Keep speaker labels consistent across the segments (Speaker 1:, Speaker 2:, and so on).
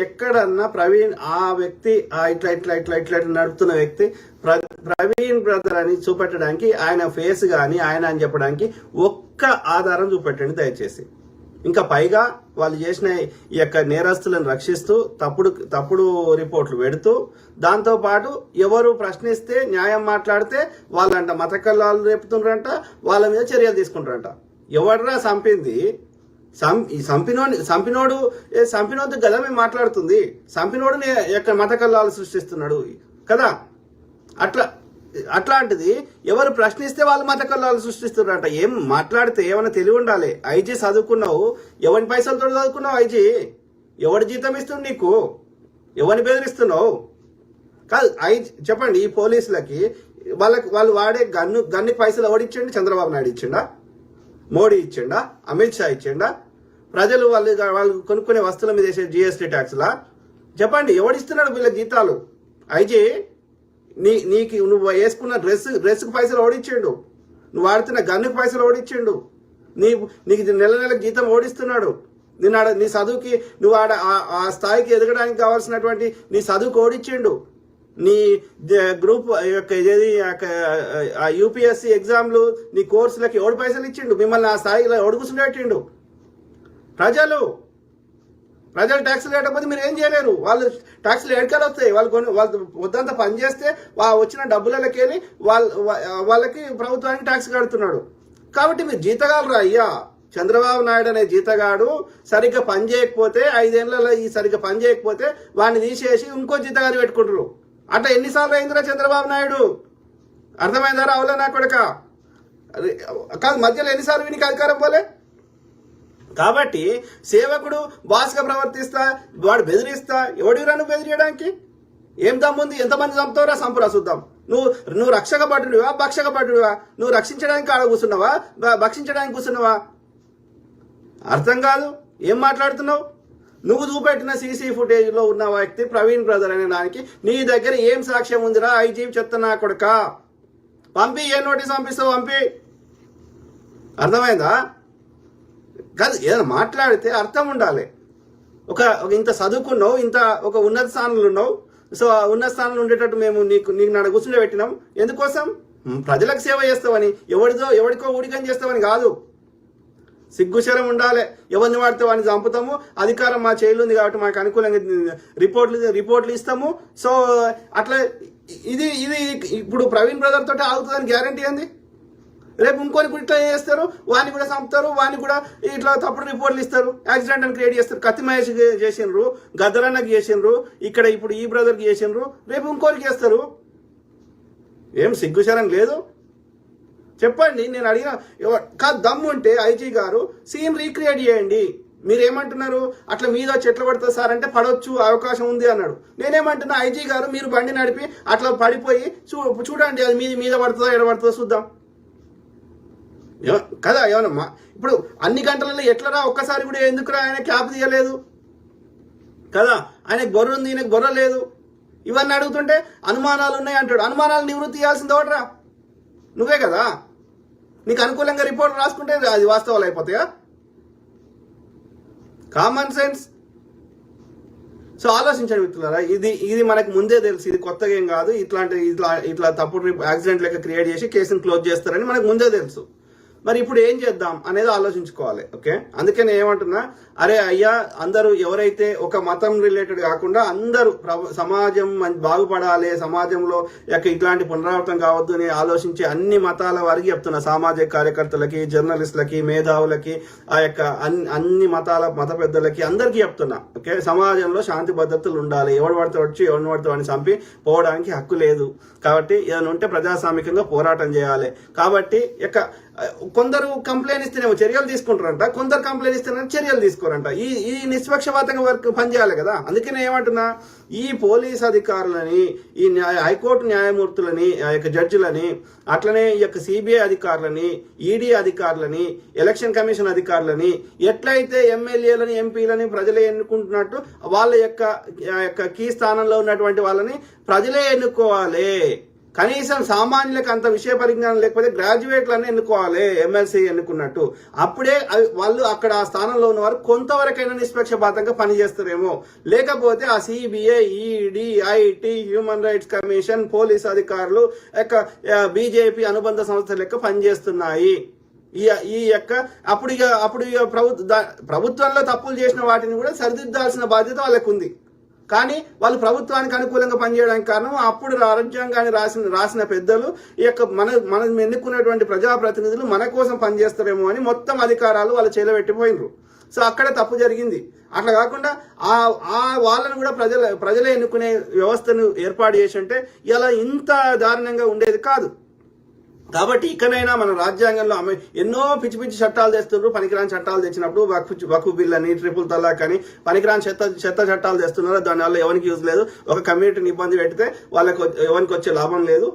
Speaker 1: ఎక్కడన్నా ప్రవీణ్ ఆ వ్యక్తి ఇట్లా ఇట్లా ఇట్లా ఇట్లా నడుపుతున్న వ్యక్తి ప్రవీణ్ బ్రదర్ అని చూపెట్టడానికి ఆయన ఫేస్ కానీ ఆయన అని చెప్పడానికి ఒక్క ఆధారం చూపెట్టండి దయచేసి. ఇంకా పైగా వాళ్ళు చేసిన ఈ యొక్క నేరస్తులను రక్షిస్తూ తప్పుడు రిపోర్ట్లు పెడుతూ దాంతోపాటు ఎవరు ప్రశ్నిస్తే న్యాయం మాట్లాడితే వాళ్ళంట మత కల్లాలు రేపుతుండ్రంట, వాళ్ళ మీద చర్యలు తీసుకుంటారంట. ఎవడరా చంపింది? సంపినోడు కదా మేము మాట్లాడుతుంది. సంపినోడు యొక్క మత కల్లాలు సృష్టిస్తున్నాడు కదా. అట్లాంటిది ఎవరు ప్రశ్నిస్తే వాళ్ళు మత కల్లాలు సృష్టిస్తున్నారంట. ఏం మాట్లాడితే ఏమైనా తెలివి ఉండాలి. ఐజీ చదువుకున్నావు, ఎవరి పైసలతో చదువుకున్నావు? ఐజీ ఎవరి జీతం ఇస్తుంది నీకు? ఎవరిని బెదిరిస్తున్నావు? కాదు ఐజీ చెప్పండి. ఈ పోలీసులకి వాళ్ళు వాడే గన్ను పైసలు ఎవడిచ్చిండు? చంద్రబాబు నాయుడు ఇచ్చిండా? మోడీ ఇచ్చిండా? అమిత్ షా ఇచ్చిండా? ప్రజలు వాళ్ళు కొనుక్కునే వస్తువుల మీద వేసే జిఎస్టీ ట్యాక్స్లా? చెప్పండి, ఎవడిస్తున్నాడు వీళ్ళ జీతాలు? ఐజీ నీకు నువ్వు వేసుకున్న డ్రెస్కు పైసలు ఓడిచ్చిండు, నువ్వు వాడుతున్న గన్నుకు పైసలు ఓడిచ్చిండు, నీకు నెల నెలకు జీతం ఓడిస్తున్నాడు. నీ చదువుకి నువ్వు ఆ స్థాయికి ఎదగడానికి కావాల్సినటువంటి నీ చదువుకు ఓడిచ్చిండు. నీ గ్రూప్ యొక్క యూపీఎస్సీ ఎగ్జామ్లు నీ కోర్సులకి ఎవడు పైసలు ఇచ్చిండు? మిమ్మల్ని ఆ స్థాయిలో ఎవడు కూర్చుండేట్టిండు? ప్రజలు ట్యాక్సులు కట్టకపోతే మీరు ఏం చేయలేరు. వాళ్ళు ట్యాక్సులు ఎడకలు వస్తాయి. వాళ్ళు వద్దంతా పని చేస్తే వచ్చిన డబ్బులకి వెళ్ళి వాళ్ళకి ప్రభుత్వానికి ట్యాక్స్ కడుతున్నాడు. కాబట్టి మీరు జీతగాలరా అయ్యా. చంద్రబాబు నాయుడు అనే జీతగాడు సరిగ్గా పని చేయకపోతే 5 ఏళ్లలో సరిగ్గా పని చేయకపోతే వాడిని తీసేసి ఇంకో జీతగాడు పెట్టుకుంటారు. అట్లా ఎన్నిసార్లు అయిందిరా చంద్రబాబు నాయుడు? అర్థమైందారా? అవులా నా కొడక కాదు. మధ్యలో ఎన్నిసార్లు వీనికి అధికారం పోలే? కాబట్టి సేవకుడు బాస్గా ప్రవర్తిస్తా, వాడు బెదిరిస్తా. ఎవడిరా నువ్వు బెదిరియడానికి? ఏం దమ్ముంది? ఎంతమంది చంపుతావురా? సంపురా చూద్దాం. నువ్వు రక్షక భటుడివా, భక్షక భటుడివా? నువ్వు రక్షించడానికి ఆడ కూర్చున్నావా, భక్షించడానికి కూర్చున్నావా? అర్థం కాదు. ఏం మాట్లాడుతున్నావు? నువ్వు చూపెట్టిన సీసీ ఫుటేజ్లో ఉన్న వ్యక్తి ప్రవీణ్ బ్రదర్ అనే దానికి నీ దగ్గర ఏం సాక్ష్యం ఉందిరా? ఐజీ చెప్తా నా కొడుక. పంపి, ఏ నోటీస్ పంపిస్తావు పంపి. అర్థమైందా? కాదు, ఏదైనా మాట్లాడితే అర్థం ఉండాలి. ఒక ఇంత చదువుకున్నావు, ఇంత ఒక ఉన్నత స్థానంలో ఉన్నావు. సో ఆ ఉన్నత స్థానంలో ఉండేటట్టు మేము నీకు నాడ కూర్చుని పెట్టినాం. ఎందుకోసం? ప్రజలకు సేవ చేస్తావని, ఎవడికో ఊడికం చేస్తావని కాదు. సిగ్గుశరం ఉండాలి. ఎవరిని వాడితే వాడిని చంపుతాము. అధికారం మా చేయిలో ఉంది కాబట్టి మాకు అనుకూలంగా రిపోర్ట్లు ఇస్తాము. సో అట్లా ఇది ఇప్పుడు ప్రవీణ్ బ్రదర్ తోటి ఆగుతుందని గ్యారంటీ ఏంది? రేపు ఇంకొని కూడా ఇట్లా చేస్తారు, వాడిని కూడా చంపుతారు, వాడిని కూడా ఇట్లా తప్పుడు రిపోర్ట్లు ఇస్తారు, యాక్సిడెంట్ అని క్రియేట్ చేస్తారు. కత్తి మహేష్ చేసినారు, గద్దరన్నకి చేసినారు, ఇక్కడ ఇప్పుడు ఈ బ్రదర్కి చేసినారు, రేపు ఇంకోరికి చేస్తారు. ఏం సిగ్గుశరం లేదు? చెప్పండి. నేను అడిగిన కాదు, దమ్ము ఉంటే ఐజీ గారు సీన్ రీక్రియేట్ చేయండి. మీరేమంటున్నారు? అట్లా మీద చెట్లు పడుతుంది సార్ అంటే పడవచ్చు, అవకాశం ఉంది అన్నాడు. నేనేమంటున్నా, ఐజీ గారు మీరు బండి నడిపి అట్లా పడిపోయి చూడండి, అది మీద పడుతుందో ఎడ పడుతుందో చూద్దాం కదా. ఏమన్నా ఇప్పుడు అన్ని గంటలలో ఎట్లరా ఒక్కసారి కూడా ఎందుకురా ఆయన క్యాప్ తీయలేదు కదా? ఆయనకు బొర్ర ఉంది, ఈయనకు బొర్ర లేదు. ఇవన్నీ అడుగుతుంటే అనుమానాలు ఉన్నాయి అంటాడు. అనుమానాలు నివృత్తి చేయాల్సింది ఎవడరా? నువ్వే కదా. నీకు అనుకూలంగా రిపోర్ట్ రాసుకుంటే అది వాస్తవాలు అయిపోతాయా? Common sense. సో ఆలోచించండి మిత్రులారా. ఇది మనకు ముందే తెలుసు, ఇది కొత్తగా ఏం కాదు. ఇట్లా తప్పుడు యాక్సిడెంట్ లెక్క క్రియేట్ చేసి కేసును క్లోజ్ చేస్తారని మనకు ముందే తెలుసు. మరి ఇప్పుడు ఏం చేద్దాం అనేది ఆలోచించుకోవాలి. ఓకే, అందుకే నేను ఏమంటున్నా, అరే అయ్యా, అందరూ ఎవరైతే ఒక మతం రిలేటెడ్ కాకుండా అందరూ సమాజం బాగుపడాలి, సమాజంలో ఇట్లాంటి పునరావృతం కావద్దు అని ఆలోచించి అన్ని మతాల వారికి చెప్తున్నా. సామాజిక కార్యకర్తలకి, జర్నలిస్టులకి, మేధావులకి, అన్ని మత పెద్దలకి అందరికీ చెప్తున్నా. ఓకే, సమాజంలో శాంతి భద్రతలు ఉండాలి. ఎవడు పడితే వచ్చి ఎవరిని పడితే వాడిని చంపి పోవడానికి హక్కు లేదు. కాబట్టి ఏదైనా ఉంటే ప్రజాస్వామికంగా పోరాటం చేయాలి. కాబట్టి కొందరు కంప్లైంట్ ఇస్తేనేమో చర్యలు తీసుకుంటారంట, కొందరు కంప్లైంట్ ఇస్తేనే చర్యలు తీసుకోరంట. ఈ నిష్పక్షపాతంగా వర్క్ పనిచేయాలి కదా. అందుకే నేను ఏమంటున్నా, ఈ పోలీస్ అధికారులని, ఈ హైకోర్టు న్యాయమూర్తులని, జడ్జిలని, అట్లనే ఈ సిబిఐ అధికారులని, ఈడీ అధికారులని, ఎలక్షన్ కమిషన్ అధికారులని, ఎట్లయితే ఎమ్మెల్యేలని, ఎంపీలని ప్రజలే ఎన్నుకుంటున్నట్టు వాళ్ళ యొక్క కీ స్థానంలో ఉన్నటువంటి వాళ్ళని ప్రజలే ఎన్నుకోవాలి. కనీసం సామాన్యులకు అంత విషయ పరిజ్ఞానం లేకపోతే గ్రాడ్యుయేట్లన్నీ ఎన్నుకోవాలి, ఎమ్మెల్సీ ఎన్నుకున్నట్టు. అప్పుడే వాళ్ళు అక్కడ ఆ స్థానంలో ఉన్నవారు కొంతవరకైనా నిష్పక్షపాతంగా పనిచేస్తారేమో. లేకపోతే ఆ CBI, ED, IT, human rights commission, police అధికారులు బీజేపీ అనుబంధ సంస్థల లెక్క పనిచేస్తున్నాయి. ఈ యొక్క అప్పుడు ప్రభుత్వంలో తప్పులు చేసిన వాటిని కూడా సరిదిద్దాల్సిన బాధ్యత వాళ్ళకు ఉంది. కానీ వాళ్ళు ప్రభుత్వానికి అనుకూలంగా పనిచేయడానికి కారణం అప్పుడు రాజ్యాంగాన్ని రాసిన పెద్దలు ఈ యొక్క మనం ఎన్నుకున్నటువంటి ప్రజాప్రతినిధులు మన కోసం పనిచేస్తారేమో అని మొత్తం అధికారాలు వాళ్ళు చేలబెట్టిపోయినరు. సో అక్కడ తప్పు జరిగింది. అట్లా కాకుండా ఆ వాళ్ళను కూడా ప్రజలే ఎన్నుకునే వ్యవస్థను ఏర్పాటు చేసి ఉంటే ఇలా ఇంత దారుణంగా ఉండేది కాదు. కాబట్టి ఇకనైనా మన రాజ్యాంగంలో ఎన్నో పిచ్చి పిచ్చి చట్టాలు తెస్తున్నారు. పనికిరాని చట్టాలు తెచ్చినప్పుడు వక్ఫ్ బిల్ అని, ట్రిపుల్ తలాక్ అని పనికిరాని చెత్త చట్టాలు తెస్తున్నారు. దానివల్ల ఎవరికి యూజ్ లేదు. ఒక కమ్యూనిటీని ఇబ్బంది పెడితే వాళ్ళకి ఎవరికి వచ్చే లాభం లేదు.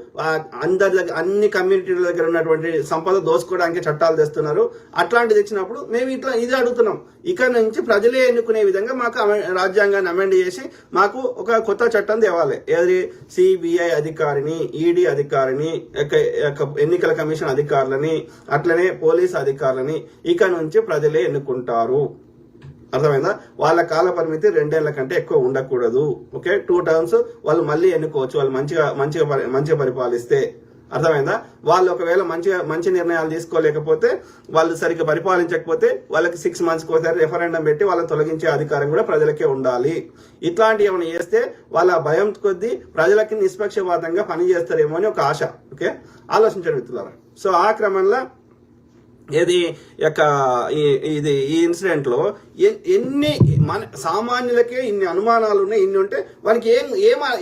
Speaker 1: అందరి దగ్గర అన్ని కమ్యూనిటీల దగ్గర ఉన్నటువంటి సంపద దోసుకోవడానికి చట్టాలు తెస్తున్నారు. అట్లాంటిది తెచ్చినప్పుడు మేము ఇది అడుగుతున్నాం. ఇక నుంచి ప్రజలే ఎన్నుకునే విధంగా మాకు రాజ్యాంగాన్ని అమెండ్ చేసి మాకు ఒక కొత్త చట్టం తేవాలి. ఏది సిబిఐ అధికారిని, ఈడీ అధికారిని, ఎన్నికల కమిషన్ అధికారులని, అట్లనే పోలీస్ అధికారులని ఇక నుంచి ప్రజలే ఎన్నుకుంటారు. అర్థమైందా? వాళ్ళ కాల పరిమితి 2 ఏళ్ల కంటే ఎక్కువ ఉండకూడదు. ఓకే, 2 టర్మ్స్ వాళ్ళు మళ్ళీ ఎన్నుకోవచ్చు, వాళ్ళు మంచిగా పరిపాలిస్తే. అర్థమైందా? వాళ్ళు ఒకవేళ మంచి నిర్ణయాలు తీసుకోలేకపోతే, వాళ్ళు సరిగ్గా పరిపాలించకపోతే వాళ్ళకి 6 మంత్స్కి ఒకసారి రెఫరెండం పెట్టి వాళ్ళని తొలగించే అధికారం కూడా ప్రజలకే ఉండాలి. ఇట్లాంటి ఏమైనా చేస్తే వాళ్ళ భయం కొద్దీ ప్రజలకి నిష్పక్షపాతంగా పనిచేస్తారేమో అని ఒక ఆశ. ఓకే, ఆలోచించండి మిత్రులారా. సో ఆ క్రమంలో ఈ ఇన్సిడెంట్ లో ఎన్ని సామాన్యులకే ఇన్ని అనుమానాలు ఉన్నాయి, ఇన్ని ఉంటే వానికి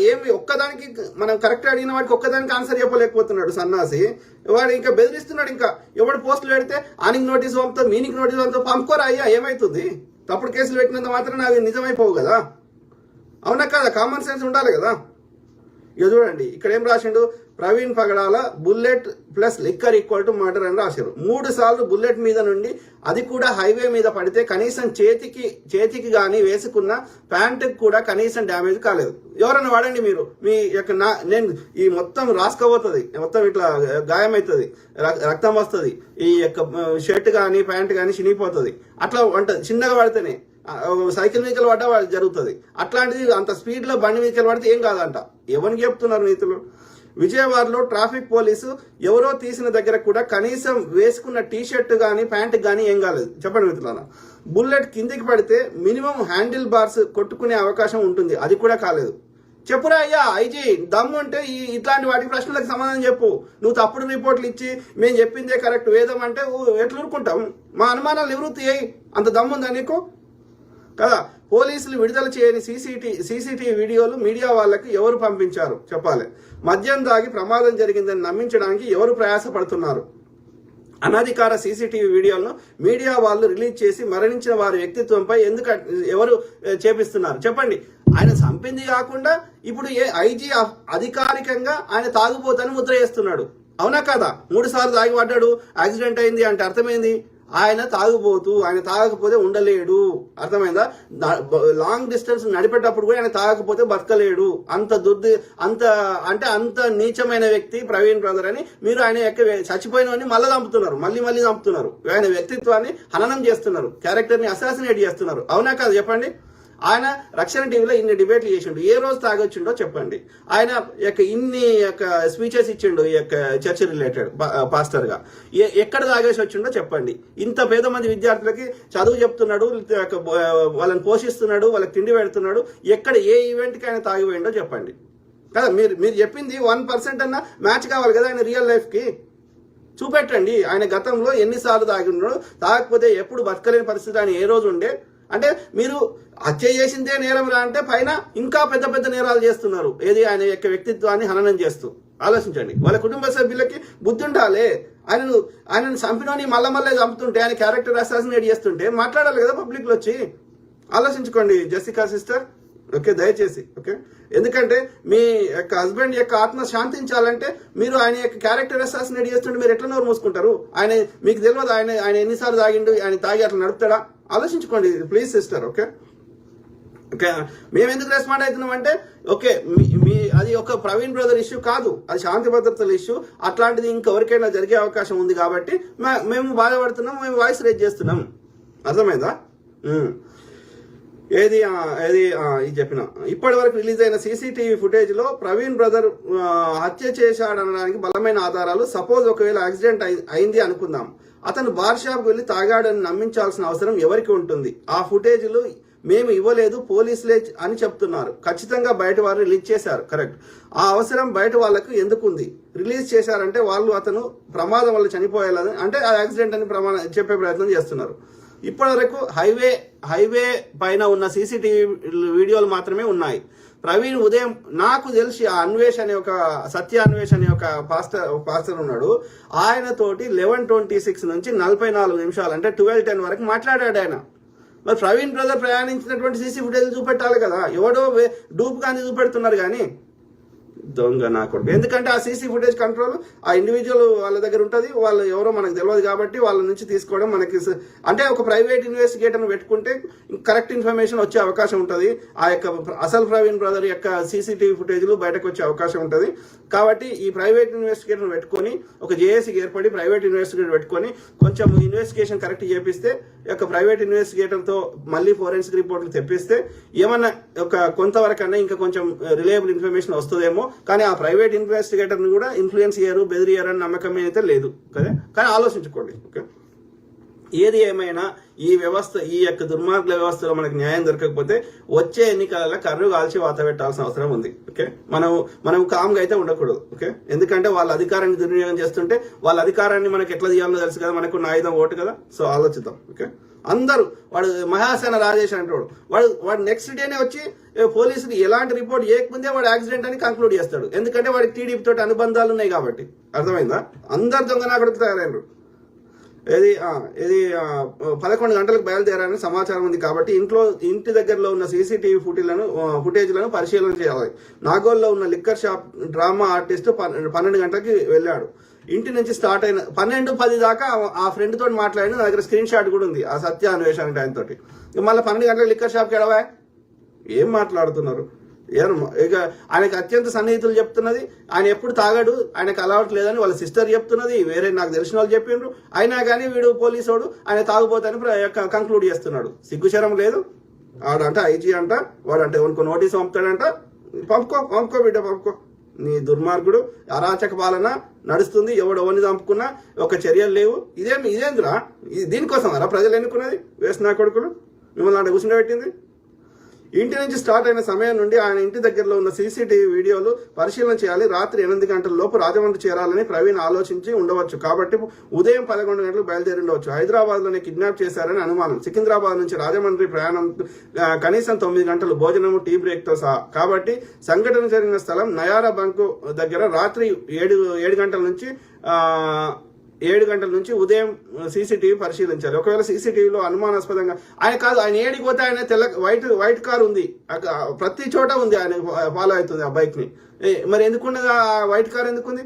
Speaker 1: ఏమి ఒక్కదానికి మనం కరెక్ట్ అడిగిన వాడికి ఒక్కదానికి ఆన్సర్ చెప్పలేకపోతున్నాడు సన్నాసి. వాడు ఇంకా బెదిరిస్తున్నాడు. ఇంకా ఎవడు పోస్టులు పెడితే ఆనికి నోటీస్ పంపుతా, మీనికి నోటీస్ పంపుతా, పంపుకోరా అయ్యా, ఏమైతుంది? తప్పుడు కేసులు పెట్టినంత మాత్రం అవి నిజమైపోవు కదా. అవునా కదా? కామన్ సెన్స్ ఉండాలి కదా. ఇక చూడండి, ఇక్కడ ఏం రాసిండు, Praveen Pagadala bullet plus liquor equal to murder అని రాశారు. 3 సార్లు బుల్లెట్ మీద నుండి, అది కూడా హైవే మీద పడితే కనీసం చేతికి కానీ వేసుకున్న ప్యాంటుకి కూడా కనీసం డ్యామేజ్ కాలేదు. ఎవరన్నా వాడండి మీరు, మీ యొక్క నేను ఈ మొత్తం రాసుకోబోతుంది, మొత్తం ఇట్లా గాయమవుతుంది, రక్తం వస్తుంది, ఈ యొక్క షర్ట్ కానీ ప్యాంట్ కానీ చినిగిపోతుంది. అట్లా ఉంటుంది చిన్నగా పడితేనే. సైకిల్ మీదకి పడ్డా జరుగుతుంది. అట్లాంటిది అంత స్పీడ్ లో బండి మీదకి పడితే ఏం కాదంట. ఎవరికి చెప్తున్నారు నీతులు? విజయవాడలో ట్రాఫిక్ పోలీసు ఎవరో తీసిన దగ్గర కూడా కనీసం వేసుకున్న టీషర్ట్ గానీ ప్యాంట్ గానీ ఏం కాలేదు. చెప్పండి మిత్రులారా. బుల్లెట్ కిందికి పడితే మినిమం హ్యాండిల్ బార్స్ కొట్టుకునే అవకాశం ఉంటుంది, అది కూడా కాలేదు. చెప్పురా అయ్యా ఐజీ, దమ్ము ఉంటే ఇట్లాంటి వాటికి ప్రశ్నలకు సమాధానం చెప్పు. నువ్వు తప్పుడు రిపోర్ట్లు ఇచ్చి మేము చెప్పిందే కరెక్ట్ వేదం అంటే ఎట్లా ఊరుకుంటాం? మా అనుమానాలు నివృత్తి అయ్యి అంత దమ్ముందా నీకు కదా? పోలీసులు విడుదల చేయని సీసీటీవీ వీడియోలు మీడియా వాళ్ళకి ఎవరు పంపించారు చెప్పాలి. మద్యం దాగి ప్రమాదం జరిగిందని నమ్మించడానికి ఎవరు ప్రయాసపడుతున్నారు? అనధికార సీసీటీవీ వీడియోలను మీడియా వాళ్ళు రిలీజ్ చేసి మరణించిన వారి వ్యక్తిత్వంపై ఎవరు చేపిస్తున్నారు చెప్పండి. ఆయన చంపింది కాకుండా ఇప్పుడు ఐజీ అధికారికంగా ఆయన తాగుబోతని ముద్ర చేస్తున్నాడు. అవునా కదా? 3 సార్లు తాగి పడ్డాడు, యాక్సిడెంట్ అయింది అంటే అర్థమైంది ఆయన తాగుబోతూ, ఆయన తాగకపోతే ఉండలేడు. అర్థమైందా? లాంగ్ డిస్టెన్స్ నడిపేటప్పుడు కూడా ఆయన తాగకపోతే బతకలేడు. అంత నీచమైన వ్యక్తి ప్రవీణ్ బ్రదర్ అని మీరు ఆయన చచ్చిపోయినవన్నీ మళ్ళీ చంపుతున్నారు. ఆయన వ్యక్తిత్వాన్ని హననం చేస్తున్నారు, క్యారెక్టర్ని అసాసినేట్ చేస్తున్నారు. అవునా కాదు చెప్పండి? ఆయన రక్షణ టీవీలో ఇన్ని డిబేట్లు చేసిండు, ఏ రోజు తాగొచ్చిండో చెప్పండి. ఆయన ఇన్ని స్పీచెస్ ఇచ్చిండు ఈ యొక్క చర్చ్ రిలేటెడ్ పాస్టర్ గా, ఎక్కడ తాగేసి వచ్చిండో చెప్పండి. ఇంత పేద మంది విద్యార్థులకి చదువు చెప్తున్నాడు, వాళ్ళని పోషిస్తున్నాడు, వాళ్ళకి తిండి పెడుతున్నాడు, ఎక్కడ ఏ ఈవెంట్కి ఆయన తాగిపోయిండో చెప్పండి కదా. మీరు చెప్పింది 1% అన్నా మ్యాచ్ కావాలి కదా ఆయన రియల్ లైఫ్ కి. చూపెట్టండి ఆయన గతంలో ఎన్నిసార్లు తాగిన్నాడు, తాగకపోతే ఎప్పుడు బతకలేని పరిస్థితి ఆయన ఏ రోజు ఉండే. అంటే మీరు హత్య చేసిందే నేరం రా అంటే పైన ఇంకా పెద్ద పెద్ద నేరాలు చేస్తున్నారు. ఏది ఆయన యొక్క వ్యక్తిత్వాన్ని హననం చేస్తూ. ఆలోచించండి, వాళ్ళ కుటుంబ సభ్యులకి బుద్ధి ఉండాలి. ఆయనను చంపినోని మళ్ళీ చంపుతుంటే, ఆయన క్యారెక్టర్ అసాసినేట్ చేస్తుంటే మాట్లాడాలి కదా పబ్లిక్ లో వచ్చి. ఆలోచించుకోండి జెసికా సిస్టర్. ఓకే, దయచేసి. ఓకే, ఎందుకంటే మీ యొక్క హస్బెండ్ యొక్క ఆత్మ శాంతించాలంటే మీరు ఆయన యొక్క క్యారెక్టర్ అసాసినేట్ చేస్తుంటే మీరు ఎట్లా నోరు మూసుకుంటారు? మీకు తెలియదు ఆయన ఎన్నిసార్లు తాగిండు, ఆయన తాగి అట్లా నడుపుతాడా? ఆలోచించుకోండి ప్లీజ్ సిస్టర్. ఓకే, ఓకే, మేము ఎందుకు రెస్పాండ్ అవుతున్నాం అంటే ఓకే మీ అది ఒక ప్రవీణ్ బ్రదర్ ఇష్యూ కాదు, అది శాంతి భద్రతల ఇష్యూ, అట్లాంటిది ఇంకెవరికైనా జరిగే అవకాశం ఉంది కాబట్టి మేము బాధపడుతున్నాం, మేము వాయిస్ రేజ్ చేస్తున్నాం. అర్థమైందా? ఇది చెప్పిన ఇప్పటి వరకు రిలీజ్ అయిన సీసీటీవీ ఫుటేజ్ లో ప్రవీణ్ బ్రదర్ హత్య చేశాడనడానికి బలమైన ఆధారాలు. సపోజ్ ఒకవేళ యాక్సిడెంట్ అయింది అనుకుందాం, అతను బార్ షాప్ వెళ్లి తాగాడని నమ్మించాల్సిన అవసరం ఎవరికి ఉంటుంది? ఆ ఫుటేజ్లు మేము ఇవ్వలేదు, పోలీసులే అని చెప్తున్నారు. ఖచ్చితంగా బయట వారు రిలీజ్ చేశారు, కరెక్ట్. ఆ అవసరం బయట వాళ్ళకు ఎందుకుంది? రిలీజ్ చేశారంటే వాళ్ళు అతను ప్రమాదం వల్ల చనిపోయేలాదని అంటే ఆ యాక్సిడెంట్ అని చెప్పే ప్రయత్నం చేస్తున్నారు. ఇప్పటి వరకు హైవే పైన ఉన్న సీసీటీవీ వీడియోలు మాత్రమే ఉన్నాయి. ప్రవీణ్ ఉదయం నాకు తెలిసి ఆ అన్వేష్ అనే ఒక సత్య అన్వేష్ అనే ఒక పాస్టర్ ఉన్నాడు, ఆయనతోటి 11:26 నుంచి 44 నిమిషాలు అంటే 12:10 వరకు మాట్లాడాడు ఆయన. మరి ప్రవీణ్ బ్రదర్ ప్రయాణించినటువంటి సీసీ ఫుటేజ్ చూపెట్టాలి కదా, ఎవడో డూప్ గాంధీ చూపెడుతున్నారు కానీ దొంగ నాకు. ఎందుకంటే ఆ సీసీ ఫుటేజ్ కంట్రోల్ ఆ ఇండివిజువల్ వాళ్ళ దగ్గర ఉంటుంది, వాళ్ళు ఎవరో మనకు తెలియదు కాబట్టి వాళ్ళ నుంచి తీసుకోవడం మనకి అంటే ఒక ప్రైవేట్ ఇన్వెస్టిగేటర్ని పెట్టుకుంటే కరెక్ట్ ఇన్ఫర్మేషన్ వచ్చే అవకాశం ఉంటుంది. ఆ యొక్క అసలు ప్రవీణ్ బ్రదర్ యొక్క సీసీటీవీ ఫుటేజ్లు బయటకు వచ్చే అవకాశం ఉంటుంది. కాబట్టి ఈ ప్రైవేట్ ఇన్వెస్టిగేటర్ని పెట్టుకొని ఒక జేఏసీకి ఏర్పడి ప్రైవేట్ ఇన్వెస్టిగేటర్ పెట్టుకొని కొంచెం ఇన్వెస్టిగేషన్ కరెక్ట్ చేపిస్తే ఒక ప్రైవేట్ ఇన్వెస్టిగేటర్తో మళ్ళీ ఫోరెన్సిక్ రిపోర్ట్లు తెప్పిస్తే ఏమన్నా ఒక కొంతవరకు అన్నా ఇంకా కొంచెం రిలయబుల్ ఇన్ఫర్మేషన్ వస్తుందేమో. కానీ ఆ ప్రైవేట్ ఇన్వెస్టిగేటర్ని కూడా ఇన్ఫ్లుయెన్స్ చేయరు, బెదిరియరు అని నమ్మకం అయితే లేదు కదా. కానీ ఆలోచించుకోండి. ఓకే, ఏది ఏమైనా ఈ వ్యవస్థ, ఈ యొక్క దుర్మార్గుల వ్యవస్థలో మనకు న్యాయం దొరకకపోతే వచ్చే ఎన్నికలలో కర్రు కాల్చి వాత పెట్టాల్సిన అవసరం ఉంది. ఓకే, మనం కామ్గా అయితే ఉండకూడదు. ఓకే, ఎందుకంటే వాళ్ళ అధికారాన్ని దుర్వినియోగం చేస్తుంటే వాళ్ళ అధికారాన్ని మనకి ఎట్లా తీయాలో తెలుసు కదా, మనకున్న ఆయుధం ఓటు కదా. సో ఆలోచిద్దాం. ఓకే, అందరూ వాడు మహాసేన రాజేష్ అంటాడు, వాడు నెక్స్ట్ డేనే వచ్చి పోలీసులు ఎలాంటి రిపోర్ట్ చేయకముందే వాడు యాక్సిడెంట్ అని కంక్లూడ్ చేస్తాడు. ఎందుకంటే వాడికి టీడీపీ తోటి అనుబంధాలు ఉన్నాయి కాబట్టి. అర్థమైందా? అందరు దొంగ నా కొడుకు తయారైనరు. ఇది 11 గంటలకు బయలుదేరాలని సమాచారం ఉంది కాబట్టి ఇంటి దగ్గరలో ఉన్న సీసీటీవీ ఫుటేజ్లను పరిశీలన చేయాలి. నాగోల్లో ఉన్న లిక్కర్ షాప్ డ్రామా ఆర్టిస్ట్ 12 గంటలకి వెళ్ళాడు. ఇంటి నుంచి స్టార్ట్ అయిన 12:10 దాకా ఆ ఫ్రెండ్ తోటి మాట్లాడిన నా దగ్గర స్క్రీన్ షాట్ కూడా ఉంది, ఆ సత్య అన్వేషణ అంటే ఆయనతోటి. మళ్ళీ 12 గంటలకు లిక్కర్ షాప్కి ఎడవా ఏం మాట్లాడుతున్నారు? ఇక ఆయనకు అత్యంత సన్నిహితులు చెప్తున్నది ఆయన ఎప్పుడు తాగాడు, ఆయనకు అలవాటు లేదని వాళ్ళ సిస్టర్ చెప్తున్నది, వేరే నాకు తెలిసిన వాళ్ళు చెప్పిండ్రు. అయినా కానీ వీడు పోలీసోడు ఆయన తాగుపోతాని కంక్లూడ్ చేస్తున్నాడు. సిగ్గుశరం లేదు. ఆడంట ఐజీ అంట, వాడంటే ఎవరికో నోటీస్ పంపుతాడంట. పంపుకో బిడ్డ పంపుకో. నీ దుర్మార్గుడు అరాచక పాలన నడుస్తుంది. ఎవరిని చంపుకున్నా ఒక చర్యలు లేవు. ఇదేంద్రా? దీనికోసం అరా ప్రజలు ఎన్నుకున్నది? వేసిన నా కొడుకులు మిమ్మల్ని అంటే కూర్చుండబెట్టింది. ఇంటి నుంచి స్టార్ట్ అయిన సమయం నుండి ఆయన ఇంటి దగ్గరలో ఉన్న సీసీటీవీ వీడియోలు పరిశీలన చేయాలి. రాత్రి 8 గంటల లోపు రాజమండ్రి చేరాలని ప్రవీణ్ ఆలోచించి ఉండవచ్చు కాబట్టి ఉదయం 11 గంటలకు బయలుదేరి ఉండవచ్చు. హైదరాబాద్ లోనే కిడ్నాప్ చేశారని అనుమానం. సికింద్రాబాద్ నుంచి రాజమండ్రి ప్రయాణం కనీసం 9 గంటలు భోజనము, టీ బ్రేక్ తో సహా. కాబట్టి సంఘటన జరిగిన స్థలం నయారా బంకు దగ్గర రాత్రి 7 గంటల నుంచి 7 గంటల నుంచి ఉదయం సీసీటీవీ పరిశీలించాలి. ఒకవేళ సీసీటీవీలో అనుమానాస్పదంగా ఆయన ఏడికి పోతే ఆయన వైట్ కార్ ఉంది, ప్రతి చోట ఉంది, ఆయన ఫాలో అవుతుంది ఆ బైక్ ని. మరి ఎందుకున్నది ఆ వైట్ కార్ ఎందుకుంది?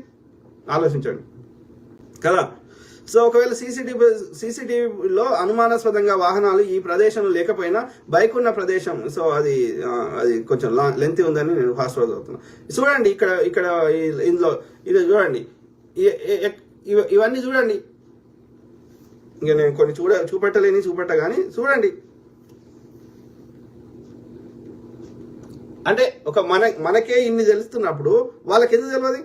Speaker 1: ఆలోచించండి కదా. సో ఒకవేళ సీసీటీవీలో అనుమానాస్పదంగా వాహనాలు ఈ ప్రదేశంలో లేకపోయినా బైక్ ఉన్న ప్రదేశం, సో అది కొంచెం లెంత్ ఉందని నేను ఫాస్ట్ ఫార్వర్డ్ అవుతున్నాను. చూడండి ఇక్కడ ఇందులో ఇది చూడండి, ఇవన్నీ చూడండి. ఇంకా నేను కొన్ని చూపెట్ట కానీ చూడండి. అంటే ఒక మనకే ఇన్ని తెలుస్తున్నప్పుడు వాళ్ళకి ఎందుకు తెలియదు?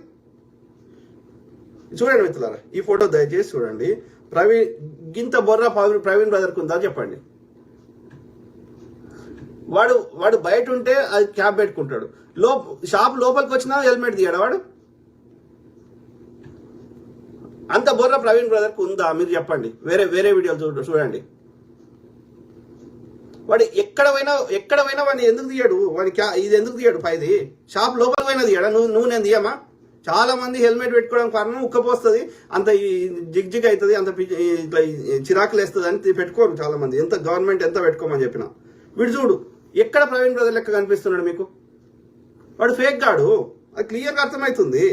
Speaker 1: చూడండి మిత్రులారా, ఈ ఫోటో దయచేసి చూడండి. గింత బొర్ర ప్రవీణ్ బ్రదర్కి ఉందా చెప్పండి? వాడు బయట ఉంటే అది క్యాప్ పెట్టుకుంటాడు, షాప్ లోపలికి వచ్చినా హెల్మెట్ తీయడా వాడు? అంత బొర్ర ప్రవీణ్ బ్రదర్కి ఉందా మీరు చెప్పండి? వేరే వీడియోలు చూడండి. వాడు ఎక్కడ పోయినా వాడిని ఎందుకు తీయడు? వాడికి ఇది ఎందుకు తీయడు? పైది షాప్ లోపల పోయినా తీయడా? నువ్వు నేను తీయమా? చాలా మంది హెల్మెట్ పెట్టుకోవడం కారణం ఉక్కపోస్తుంది, అంత జిగ్ అవుతుంది, అంత ఇట్లా చిరాకులు వేస్తుంది అని పెట్టుకోరు చాలా మంది. ఎంత గవర్నమెంట్ ఎంత పెట్టుకోమని చెప్పినా. వీడు చూడు ఎక్కడ ప్రవీణ్ బ్రదర్ లెక్క కనిపిస్తున్నాడు మీకు? వాడు ఫేక్ గాడు, అది క్లియర్గా అర్థమవుతుంది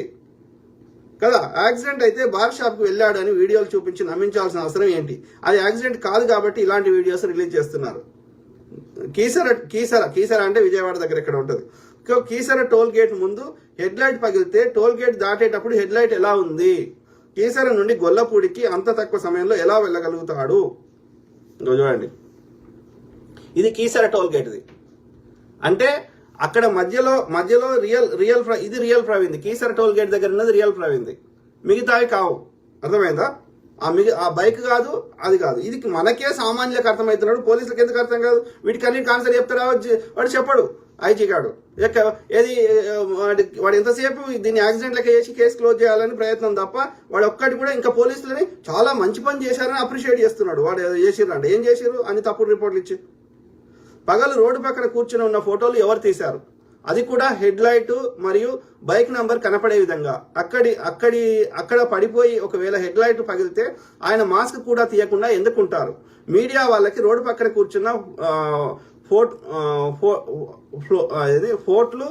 Speaker 1: కదా. యాక్సిడెంట్ అయితే బార్ షాప్కి వెళ్ళాడు అని వీడియోలు చూపించి నమ్మించాల్సిన అవసరం ఏంటి? అది యాక్సిడెంట్ కాదు కాబట్టి ఇలాంటి వీడియోస్ రిలీజ్ చేస్తున్నారు. కీసర అంటే విజయవాడ దగ్గర ఇక్కడ ఉంటుంది. కీసర టోల్ గేట్ ముందు హెడ్ లైట్ పగిలితే టోల్ గేట్ దాటేటప్పుడు హెడ్ లైట్ ఎలా ఉంది? కీసర నుండి గొల్లపూడికి అంత తక్కువ సమయంలో ఎలా వెళ్ళగలుగుతాడు? చూడండి, ఇది కీసర టోల్ గేట్. ఇది అంటే అక్కడ మధ్యలో ఇది real Praveen. Keesara toll gate దగ్గర ఉన్నది రియల్ ప్రవీణ్, మిగతావి కావు. అర్థమైందా? ఆ బైక్ కాదు, అది కాదు. ఇది మనకే సామాన్యులకు అర్థమవుతున్నాడు, పోలీసులకు ఎందుకు అర్థం కాదు? వీటికి అన్నిటికి ఆన్సర్ చెప్తారా? వాడు చెప్పడు. ఐజీ గాడు ఏది వాడు ఎంతసేపు దీన్ని యాక్సిడెంట్ లెక్క చేసి కేసు క్లోజ్ చేయాలని ప్రయత్నం తప్ప వాడు ఒక్కటి కూడా ఇంకా పోలీసులని చాలా మంచి పని చేశారని అప్రిషియేట్ చేస్తున్నాడు. వాడు చేసిర్రంటే ఏం చేసిర్రు అని తప్పుడు రిపోర్ట్లు ఇచ్చి పగలు రోడ్డు పక్కన కూర్చుని ఉన్న ఫోటోలు ఎవరు తీశారు? అది కూడా హెడ్ లైట్ మరియు బైక్ నంబర్ కనపడే విధంగా. అక్కడ పడిపోయి ఒకవేళ హెడ్ లైట్ పగిలితే ఆయన మాస్క్ కూడా తీయకుండా ఎందుకుంటారు? మీడియా వాళ్ళకి రోడ్డు పక్కన కూర్చున్న ఫోటోలు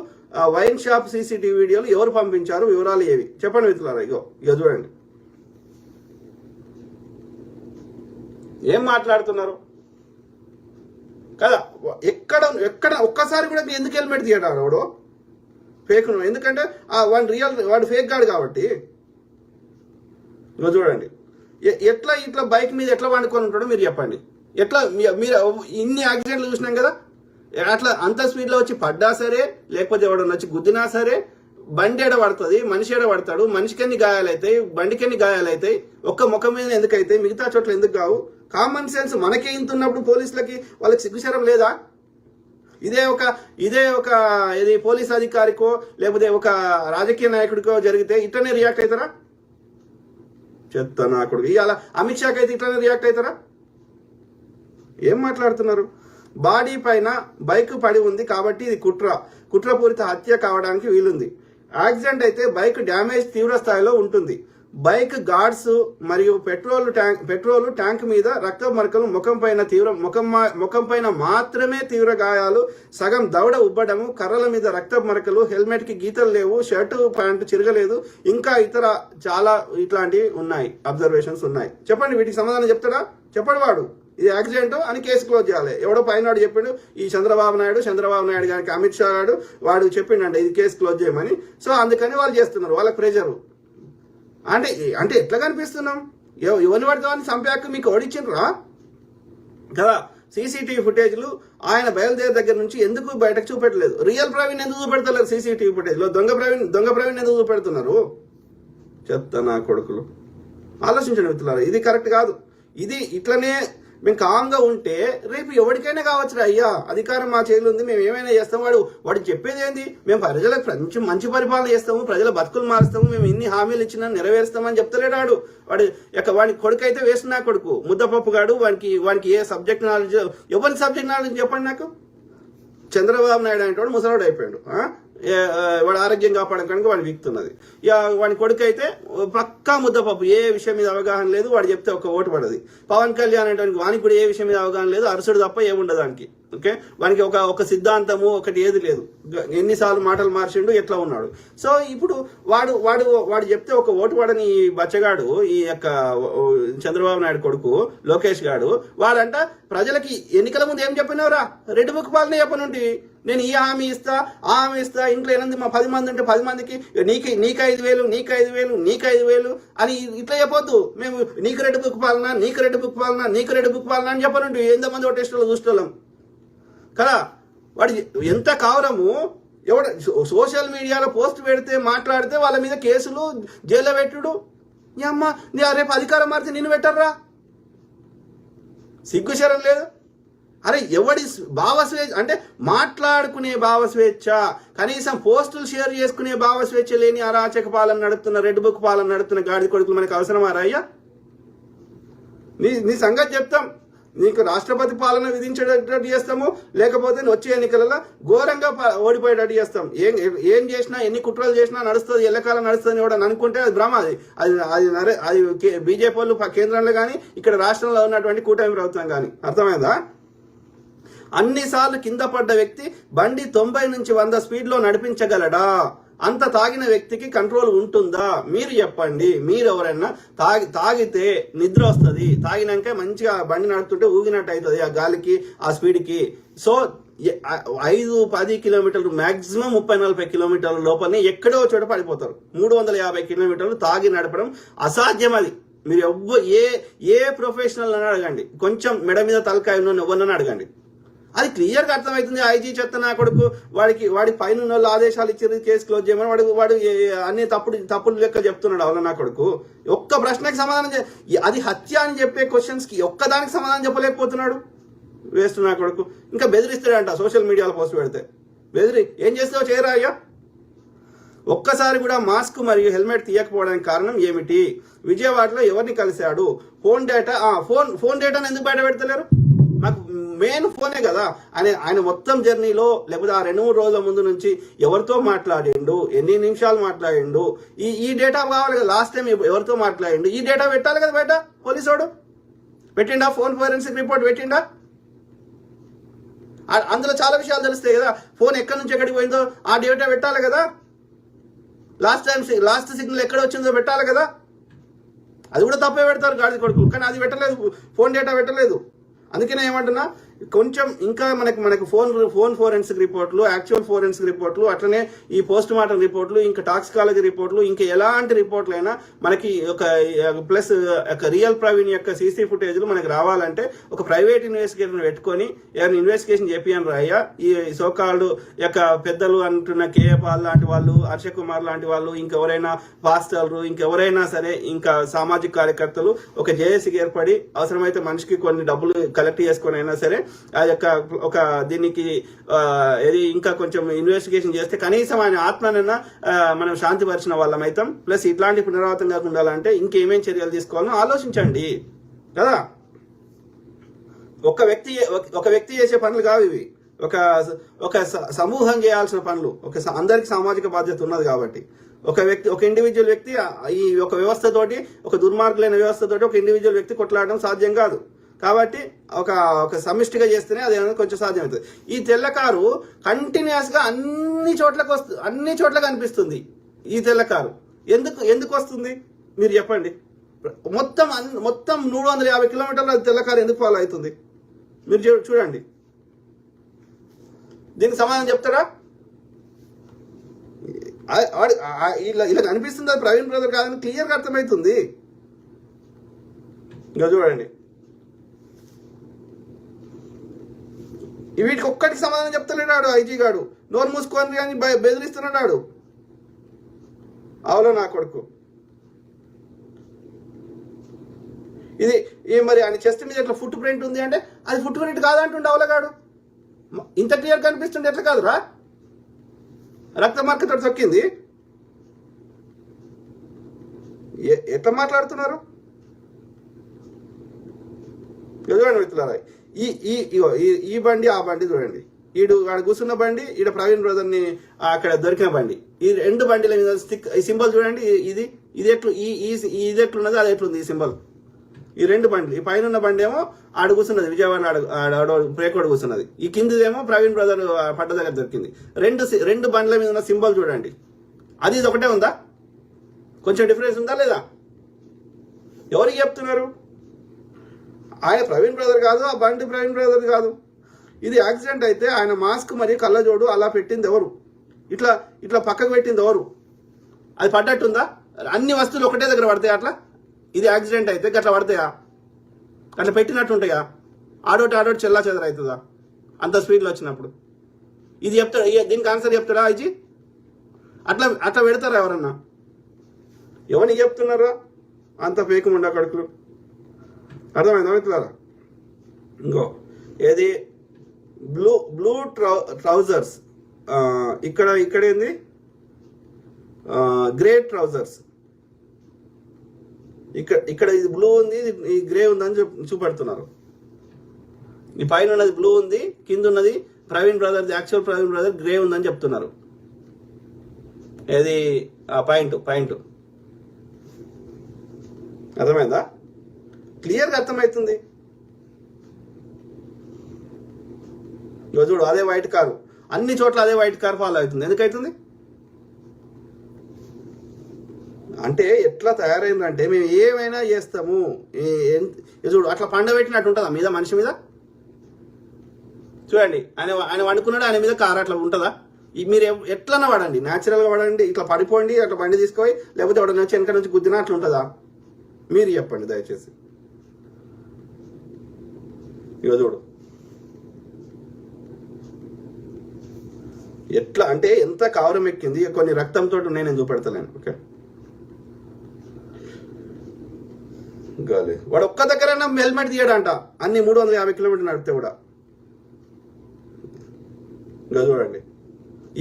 Speaker 1: వైన్ షాప్ సీసీటీవీ వీడియోలు ఎవరు పంపించారు? వివరాలు ఏవి? చెప్పండి మిత్రులారా. ఇగో చూడండి ఏం మాట్లాడుతున్నారు కదా. ఎక్కడ ఒక్కసారి కూడా ఎందుకు హెల్మెట్ తీయడాడు వాడు? ఫేక్. ఎందుకంటే వాడు ఫేక్ గాడు కాబట్టి. చూడండి ఇట్లా బైక్ మీద ఎట్లా వండుకొని ఉంటాడో మీరు చెప్పండి. ఎట్లా మీరు ఇన్ని యాక్సిడెంట్లు చూసినాం కదా, అట్లా అంత స్పీడ్లో వచ్చి పడ్డా సరే, లేకపోతే ఎవడన్నా వచ్చి గుద్దినా సరే, బండి ఎడ పడుతుంది, మనిషి ఎడ పడతాడు, మనిషికి ఎన్ని గాయాలవుతాయి, బండికి ఎన్ని గాయాలవుతాయి, ఒక్క ముఖం మీద ఎందుకు అవుతాయి, మిగతా చోట్ల ఎందుకు కావు? కామన్ సెన్స్ మనకే ఇంత ఉన్నప్పుడు పోలీసులకి వాళ్ళకి సిగ్గుశరం లేదా? ఇదే ఒక ఇది పోలీస్ అధికారికో లేకపోతే ఒక రాజకీయ నాయకుడికో జరిగితే ఇట్లనే రియాక్ట్ అవుతారా? చెత్త నాకుడు. ఇవాళ అమిత్ షాకి అయితే ఇట్లనే రియాక్ట్ అవుతారా? ఏం మాట్లాడుతున్నారు? బాడీ పైన బైక్ పడి ఉంది కాబట్టి ఇది కుట్రపూరిత హత్య కావడానికి వీలుంది. యాక్సిడెంట్ అయితే బైక్ డ్యామేజ్ తీవ్ర స్థాయిలో ఉంటుంది. బైక్ గార్డ్స్ మరియు పెట్రోల్ ట్యాంక్ మీద రక్త మరకలు, ముఖం పైన మాత్రమే తీవ్ర గాయాలు, సగం దవడ ఉబ్బడము, కర్రల మీద రక్త మరకలు, హెల్మెట్ కి గీతలు లేవు, షర్టు ప్యాంటు చిరగలేదు, ఇంకా ఇతర చాలా ఇట్లాంటివి ఉన్నాయి, అబ్జర్వేషన్స్ ఉన్నాయి. చెప్పండి, వీటికి సమాధానం చెప్తాడా? చెప్పడు వాడు. ఇది యాక్సిడెంట్ అని కేసు క్లోజ్ చేయాలి. ఎవడో పైన చెప్పిండు, ఈ చంద్రబాబు నాయుడు గారికి అమిత్ షా గారు వాడు చెప్పిండంట ఇది కేసు క్లోజ్ చేయమని. సో అందుకని వాళ్ళు చేస్తున్నారు, వాళ్ళకి ప్రెజరు. అంటే ఎట్లా కనిపిస్తున్నాం? ఎవరిని పడితే వాళ్ళని చంపాక మీకు ఓడిచ్చిండ్రా కదా? సీసీటీవీ ఫుటేజ్లు ఆయన బయలుదేరే దగ్గర నుంచి ఎందుకు బయటకు చూపెట్టలేదు? రియల్ ప్రవీణ్ ఎందుకు చూపెడతలేదు? సీసీటీవీ ఫుటేజ్లో దొంగ ప్రవీణ్ ఎందుకు చూపెడుతున్నారు? చెత్త నా కొడుకులు. ఆలోచించండి మిత్రులారా, ఇది కరెక్ట్ కాదు. ఇది ఇట్లనే మేము కామ్గా ఉంటే రేపు ఎవరికైనా కావచ్చు. అయ్యా అధికారం మా చేతులు ఉంది, మేము ఏమైనా చేస్తాం. వాడు చెప్పేది ఏంది? మేము ప్రజలకు మంచి పరిపాలన చేస్తాము, ప్రజల బతుకులు మారుస్తాము, మేము ఇన్ని హామీలు ఇచ్చినా నెరవేరుస్తామని చెప్తలేడాడు. వాడి కొడుకు అయితే వేసిన కొడుకు ముద్దపప్పు గాడు. వానికి ఏ సబ్జెక్ట్ నాలెడ్జ్, ఎవరి సబ్జెక్ట్ నాలెడ్జ్ చెప్పండి నాకు? చంద్రబాబు నాయుడు అనేటోడు ముసలాడు అయిపోయాడు. వాడు ఆరోగ్యం కాపాడడానికి వాడు వీక్తున్నది. వాడి కొడుకు అయితే పక్కా ముద్దపప్పు, ఏ విషయం మీద అవగాహన లేదు, వాడు చెప్తే ఒక ఓటు పడది. పవన్ కళ్యాణ్ అనేటువంటి వానికి కూడా ఏ విషయం మీద అవగాహన లేదు, అరుసుడు తప్ప ఏముండదు దానికి. ఓకే, వానికి ఒక సిద్ధాంతము ఒకటి ఏది లేదు. ఎన్నిసార్లు మాటలు మార్చిండు, ఎట్లా ఉన్నాడు. సో ఇప్పుడు వాడు చెప్తే ఒక ఓటు పడని బచ్చగాడు, ఈ యొక్క చంద్రబాబు నాయుడు కొడుకు లోకేష్ గాడు, వాడంట ప్రజలకి ఎన్నికల ముందు ఏం చెప్పినవరా? రెడ్ బుక్ పాలన చెప్పనుంటి, నేను ఈ హామీ ఇస్తా, ఆ హామీ ఇస్తా, ఇంట్లో 10 మంది ఉంటే 10 మందికి నీకు 5,000 నీకు 5,000 నీకు 5,000 అని ఇట్లా చెప్పొద్దు. మేము నీకు రెడ్ బుక్ పాలన, నీకు రెడ్ బుక్ పాలన, నీకు రెడ్ బుక్ పాలన అని చెప్పనుంటి. ఎంతమంది ఓటేస్టులు చూస్తున్నాం కదా. వాడు ఎంత కావరము, ఎవడ సోషల్ మీడియాలో పోస్ట్ పెడితే మాట్లాడితే వాళ్ళ మీద కేసులు, జైల్లో పెట్టుడు. నీ అమ్మ రేపు అధికారం మారితే నిన్ను పెట్టర్రా? సిగ్గుశరం లేదు. అరే ఎవడి భావస్వేచ్ఛ అంటే మాట్లాడుకునే భావస్వేచ్ఛ, కనీసం పోస్టులు షేర్ చేసుకునే భావస్వేచ్ఛ లేని అరాచక పాలన నడుపుతున్న, రెడ్ బుక్ పాలన నడుపుతున్న గాడి కొడుకులు మనకు అవసరమా రాయ్యా? నీ సంగతి చెప్తాం. నీకు రాష్ట్రపతి పాలన విధించేటట్టు చేస్తాము, లేకపోతే వచ్చే ఎన్నికలలో ఘోరంగా ఓడిపోయేటట్టు చేస్తాం. ఏం చేసినా, ఎన్ని కుట్రలు చేసినా నడుస్తుంది, ఎల్లకాలం నడుస్తుంది ఎవడని అనుకుంటే అది భ్రమ. అది బీజేపీ వాళ్ళు కేంద్రంలో కానీ ఇక్కడ రాష్ట్రంలో ఉన్నటువంటి కూటమి ప్రభుత్వం కానీ. అర్థమైందా? అన్నిసార్లు కింద పడ్డ వ్యక్తి బండి 90 నుంచి 100 స్పీడ్లో నడిపించగలడా? అంత తాగిన వ్యక్తికి కంట్రోల్ ఉంటుందా? మీరు చెప్పండి. మీరు ఎవరైనా తాగితే నిద్ర వస్తుంది, తాగినాక మంచిగా బండి నడుపుతుంటే ఊగినట్టు అవుతుంది ఆ గాలికి, ఆ స్పీడ్కి. సో 5-10 కిలోమీటర్లు మ్యాక్సిమం 30-40 కిలోమీటర్ల లోపలనే ఎక్కడో చోట పడిపోతారు. 350 కిలోమీటర్లు తాగి నడపడం అసాధ్యం. అది మీరు ఏ ప్రొఫెషనల్ అని అడగండి, కొంచెం మెడ మీద తలకాయ ఉన్న ఎవరినని అడగండి, అది క్లియర్గా అర్థమవుతుంది. ఐజీ చెత్త నా కొడుకు, వాడి పైన వాళ్ళు ఆదేశాలు ఇచ్చేది కేసు క్లోజ్ చేయమని వాడు అన్ని తప్పులు లెక్క చెప్తున్నాడు. అవునా నా కొడుకు? ఒక్క ప్రశ్నకి సమాధానం అది హత్య అని చెప్పే క్వశ్చన్స్కి ఒక్కదానికి సమాధానం చెప్పలేకపోతున్నాడు. వేస్ట్ నా కొడుకు. ఇంకా బెదిరిస్తాడంట సోషల్ మీడియాలో పోస్ట్ పెడితే. ఏం చేస్తావో చేయరా అయ్యా. ఒక్కసారి కూడా మాస్క్ మరియు హెల్మెట్ తీయకపోవడానికి కారణం ఏమిటి? విజయవాడలో ఎవరిని కలిశాడు? ఫోన్ డేటాను ఎందుకు బయట పెడతలేరు? నాకు మెయిన్ ఫోనే కదా. ఆయన మొత్తం జర్నీలో లేకపోతే ఆ 2-3 రోజుల ముందు నుంచి ఎవరితో మాట్లాడిండు, ఎన్ని నిమిషాలు మాట్లాడిండు, ఈ డేటా కావాలి కదా. లాస్ట్ టైం ఎవరితో మాట్లాడిండు, ఈ డేటా పెట్టాలి కదా బయట. పోలీసోడు పెట్టిండా? ఫోన్ ఫోరెన్సిక్ రిపోర్ట్ పెట్టిండా? అందులో చాలా విషయాలు తెలుస్తాయి కదా. ఫోన్ ఎక్కడి నుంచి ఎక్కడికి పోయిందో ఆ డేటా పెట్టాలి కదా. లాస్ట్ సిగ్నల్ ఎక్కడ వచ్చిందో పెట్టాలి కదా. అది కూడా తప్పే పెడతారు గాడి కొడుకులు. కానీ అది పెట్టలేదు, ఫోన్ డేటా పెట్టలేదు. అందుకనే ఏమంటున్నా, కొంచెం ఇంకా మనకు ఫోన్ ఫోరెన్సిక్ రిపోర్ట్లు, యాక్చువల్ ఫోరెన్సిక్ రిపోర్ట్లు, అట్లనే ఈ పోస్ట్ మార్టం రిపోర్ట్లు, ఇంకా టాక్సికాలజీ రిపోర్ట్లు, ఇంకా ఎలాంటి రిపోర్ట్లు అయినా మనకి ఒక ప్లస్ ఒక రియల్ ప్రవీణ్ యొక్క సీసీ ఫుటేజ్లు మనకి రావాలంటే ఒక ప్రైవేట్ ఇన్వెస్టిగేషన్ పెట్టుకొని ఏమైనా ఇన్వెస్టిగేషన్ చెప్పియని రాయ్యా. ఈ సోకాల్డ్ యొక్క పెద్దలు అంటున్న కేఏ పాల్ లాంటి వాళ్ళు, హర్ష కుమార్ లాంటి వాళ్ళు, ఇంకెవరైనా పాస్టర్లు, ఇంకెవరైనా సరే, ఇంకా సామాజిక కార్యకర్తలు ఒక జేఏసీకి ఏర్పడి అవసరమైతే మనిషికి కొన్ని డబ్బులు కలెక్ట్ చేసుకొని అయినా సరే ఆ యొక్క ఒక దీనికి ఏది ఇంకా కొంచెం ఇన్వెస్టిగేషన్ చేస్తే కనీసం ఆయన ఆత్మనైనా మనం శాంతిపరిచిన వాళ్ళం అవుతాం. ప్లస్ ఇట్లాంటి పునరావృతం కాకుండా ఉండాలంటే ఇంకేమేం చర్యలు తీసుకోవాలని ఆలోచించండి కదా. ఒక వ్యక్తి చేసే పనులు కావు ఇవి. ఒక సమూహం చేయాల్సిన పనులు. అందరికి సామాజిక బాధ్యత ఉన్నది కాబట్టి ఒక ఇండివిజువల్ వ్యక్తి ఈ ఒక వ్యవస్థతోటి, ఒక దుర్మార్గులైన వ్యవస్థతోటి ఒక ఇండివిజువల్ వ్యక్తి కొట్లాడడం సాధ్యం కాదు. కాబట్టి ఒక సమిష్టిగా చేస్తేనే అది కొంచెం సాధ్యమవుతుంది. ఈ తెల్ల కారు కంటిన్యూస్ గా అన్ని చోట్ల కనిపిస్తుంది. ఈ తెల్ల కారు ఎందుకు వస్తుంది మీరు చెప్పండి. మొత్తం 350 కిలోమీటర్ల తెల్ల కారు ఎందుకు ఫాలో అవుతుంది మీరు చూడండి. దీనికి సమాధానం చెప్తారా? ఇలా అనిపిస్తుంది అది ప్రవీణ్ బ్రదర్ కాదని క్లియర్గా అర్థమవుతుంది. ఇంకా చూడండి, వీటికి ఒక్కటికి సమాధానం చెప్తలేడాడు ఐజీ గాడు. నోరు మూసుకొని కానీ బెదిరిస్తున్నాడు. అవునా నా కొడుకు? ఇది మరి ఆయన చెస్ట్ మీద ఎట్లా ఫుట్ ప్రింట్ ఉంది అంటే అది ఫుట్ ప్రింట్ కాదంటుండే అవలగాడు. ఇంత క్లియర్ కనిపిస్తుండే ఎట్లా కాదురా? రక్త మార్కతో తొక్కింది. ఎట్లా మాట్లాడుతున్నారు? చూడండి మిత్రులారా, ఈ బండి ఆ బండి చూడండి. ఆడ కూర్చున్న బండి, ఈడ ప్రవీణ్ బ్రదర్ని అక్కడ దొరికిన బండి. ఈ 2 బండిల మీద ఈ సింబల్ చూడండి. ఇది ఎట్లున్నది, అది ఎట్లుంది ఈ సింబల్. ఈ 2 బండ్లు, ఈ పైన ఉన్న బండి ఏమో ఆడ కూర్చున్నది, విజయవాడ బ్రేక్వాడు కూర్చున్నది. ఈ కిందిదేమో ప్రవీణ్ బ్రదర్ పడ్డ దగ్గర దొరికింది. 2 బండ్ల మీద ఉన్న సింబల్ చూడండి. ఇది ఒకటే ఉందా? కొంచెం డిఫరెన్స్ ఉందా లేదా? ఎవరికి చెప్తున్నారు? ఆయన ప్రవీణ్ బ్రదర్ కాదు, ఆ బండి ప్రవీణ్ బ్రదర్ కాదు. ఇది యాక్సిడెంట్ అయితే ఆయన మాస్క్ మరియు కళ్ళజోడు అలా పెట్టింది ఎవరు? ఇట్లా పక్కకు పెట్టింది ఎవరు? అది పడ్డట్టుందా? అన్ని వస్తువులు ఒకటే దగ్గర పడతాయా అట్లా? ఇది యాక్సిడెంట్ అయితే అట్లా పడతాయా? అట్లా పెట్టినట్టు ఉంటాయా? ఆడోటి చెల్లా చెదర అవుతుందా అంత స్పీడ్లో వచ్చినప్పుడు? ఇది చెప్తాడు, దీనికి ఆన్సర్ చెప్తాడా ఐజీ? అట్లా పెడతారా ఎవరన్నా? ఎవరికి చెప్తున్నారా అంత పేకుముండా కడుకులు? అర్థమైందా మిత్రులారా? ఇంకో ఏది బ్లూ ట్రౌజర్స్, ఇక్కడ ఏంది గ్రే ట్రౌజర్స్. ఇక్కడ ఇది బ్లూ ఉంది, ఈ గ్రే ఉందని చూపెడుతున్నారు. ఈ పైన ఉన్నది బ్లూ ఉంది, కింద ఉన్నది Praveen brother, actual Praveen brother grey ఉందని చెప్తున్నారు. ఏది పాయింట్ అర్థమైందా? క్లియర్గా అర్థమవుతుంది. చూడు, అదే వైట్ కారు, అన్ని చోట్ల అదే వైట్ కార్ ఫాలో అవుతుంది. ఎందుకవుతుంది అంటే ఎట్లా తయారైందంటే మేము ఏమైనా చేస్తాము. చూడు, అట్లా పండబెట్టినట్టు ఉంటుందా మీద మనిషి మీద? చూడండి, ఆయన వండుకున్నాడు, ఆయన మీద కారు అట్లా ఉంటుందా? మీరు ఎట్లన్నా వాడండి, న్యాచురల్గా వాడండి, ఇట్లా పడిపోండి, అట్లా బండి తీసుకుపోయి, లేకపోతే ఎవడ నుంచి వెనక నుంచి గుద్దినా అట్లా ఉంటుందా? మీరు చెప్పండి దయచేసి. ఇక చూడు ఎట్లా అంటే ఎంత కావరం ఎక్కింది. కొన్ని రక్తంతో ఉన్నాయి, నేను చూపెడతలేను. ఓకే, గాలి వాడు ఒక్క దగ్గర హెల్మెట్ తీయడంట, అన్ని 350 కిలోమీటర్లు నడిపితే కూడా. ఇంకా చూడండి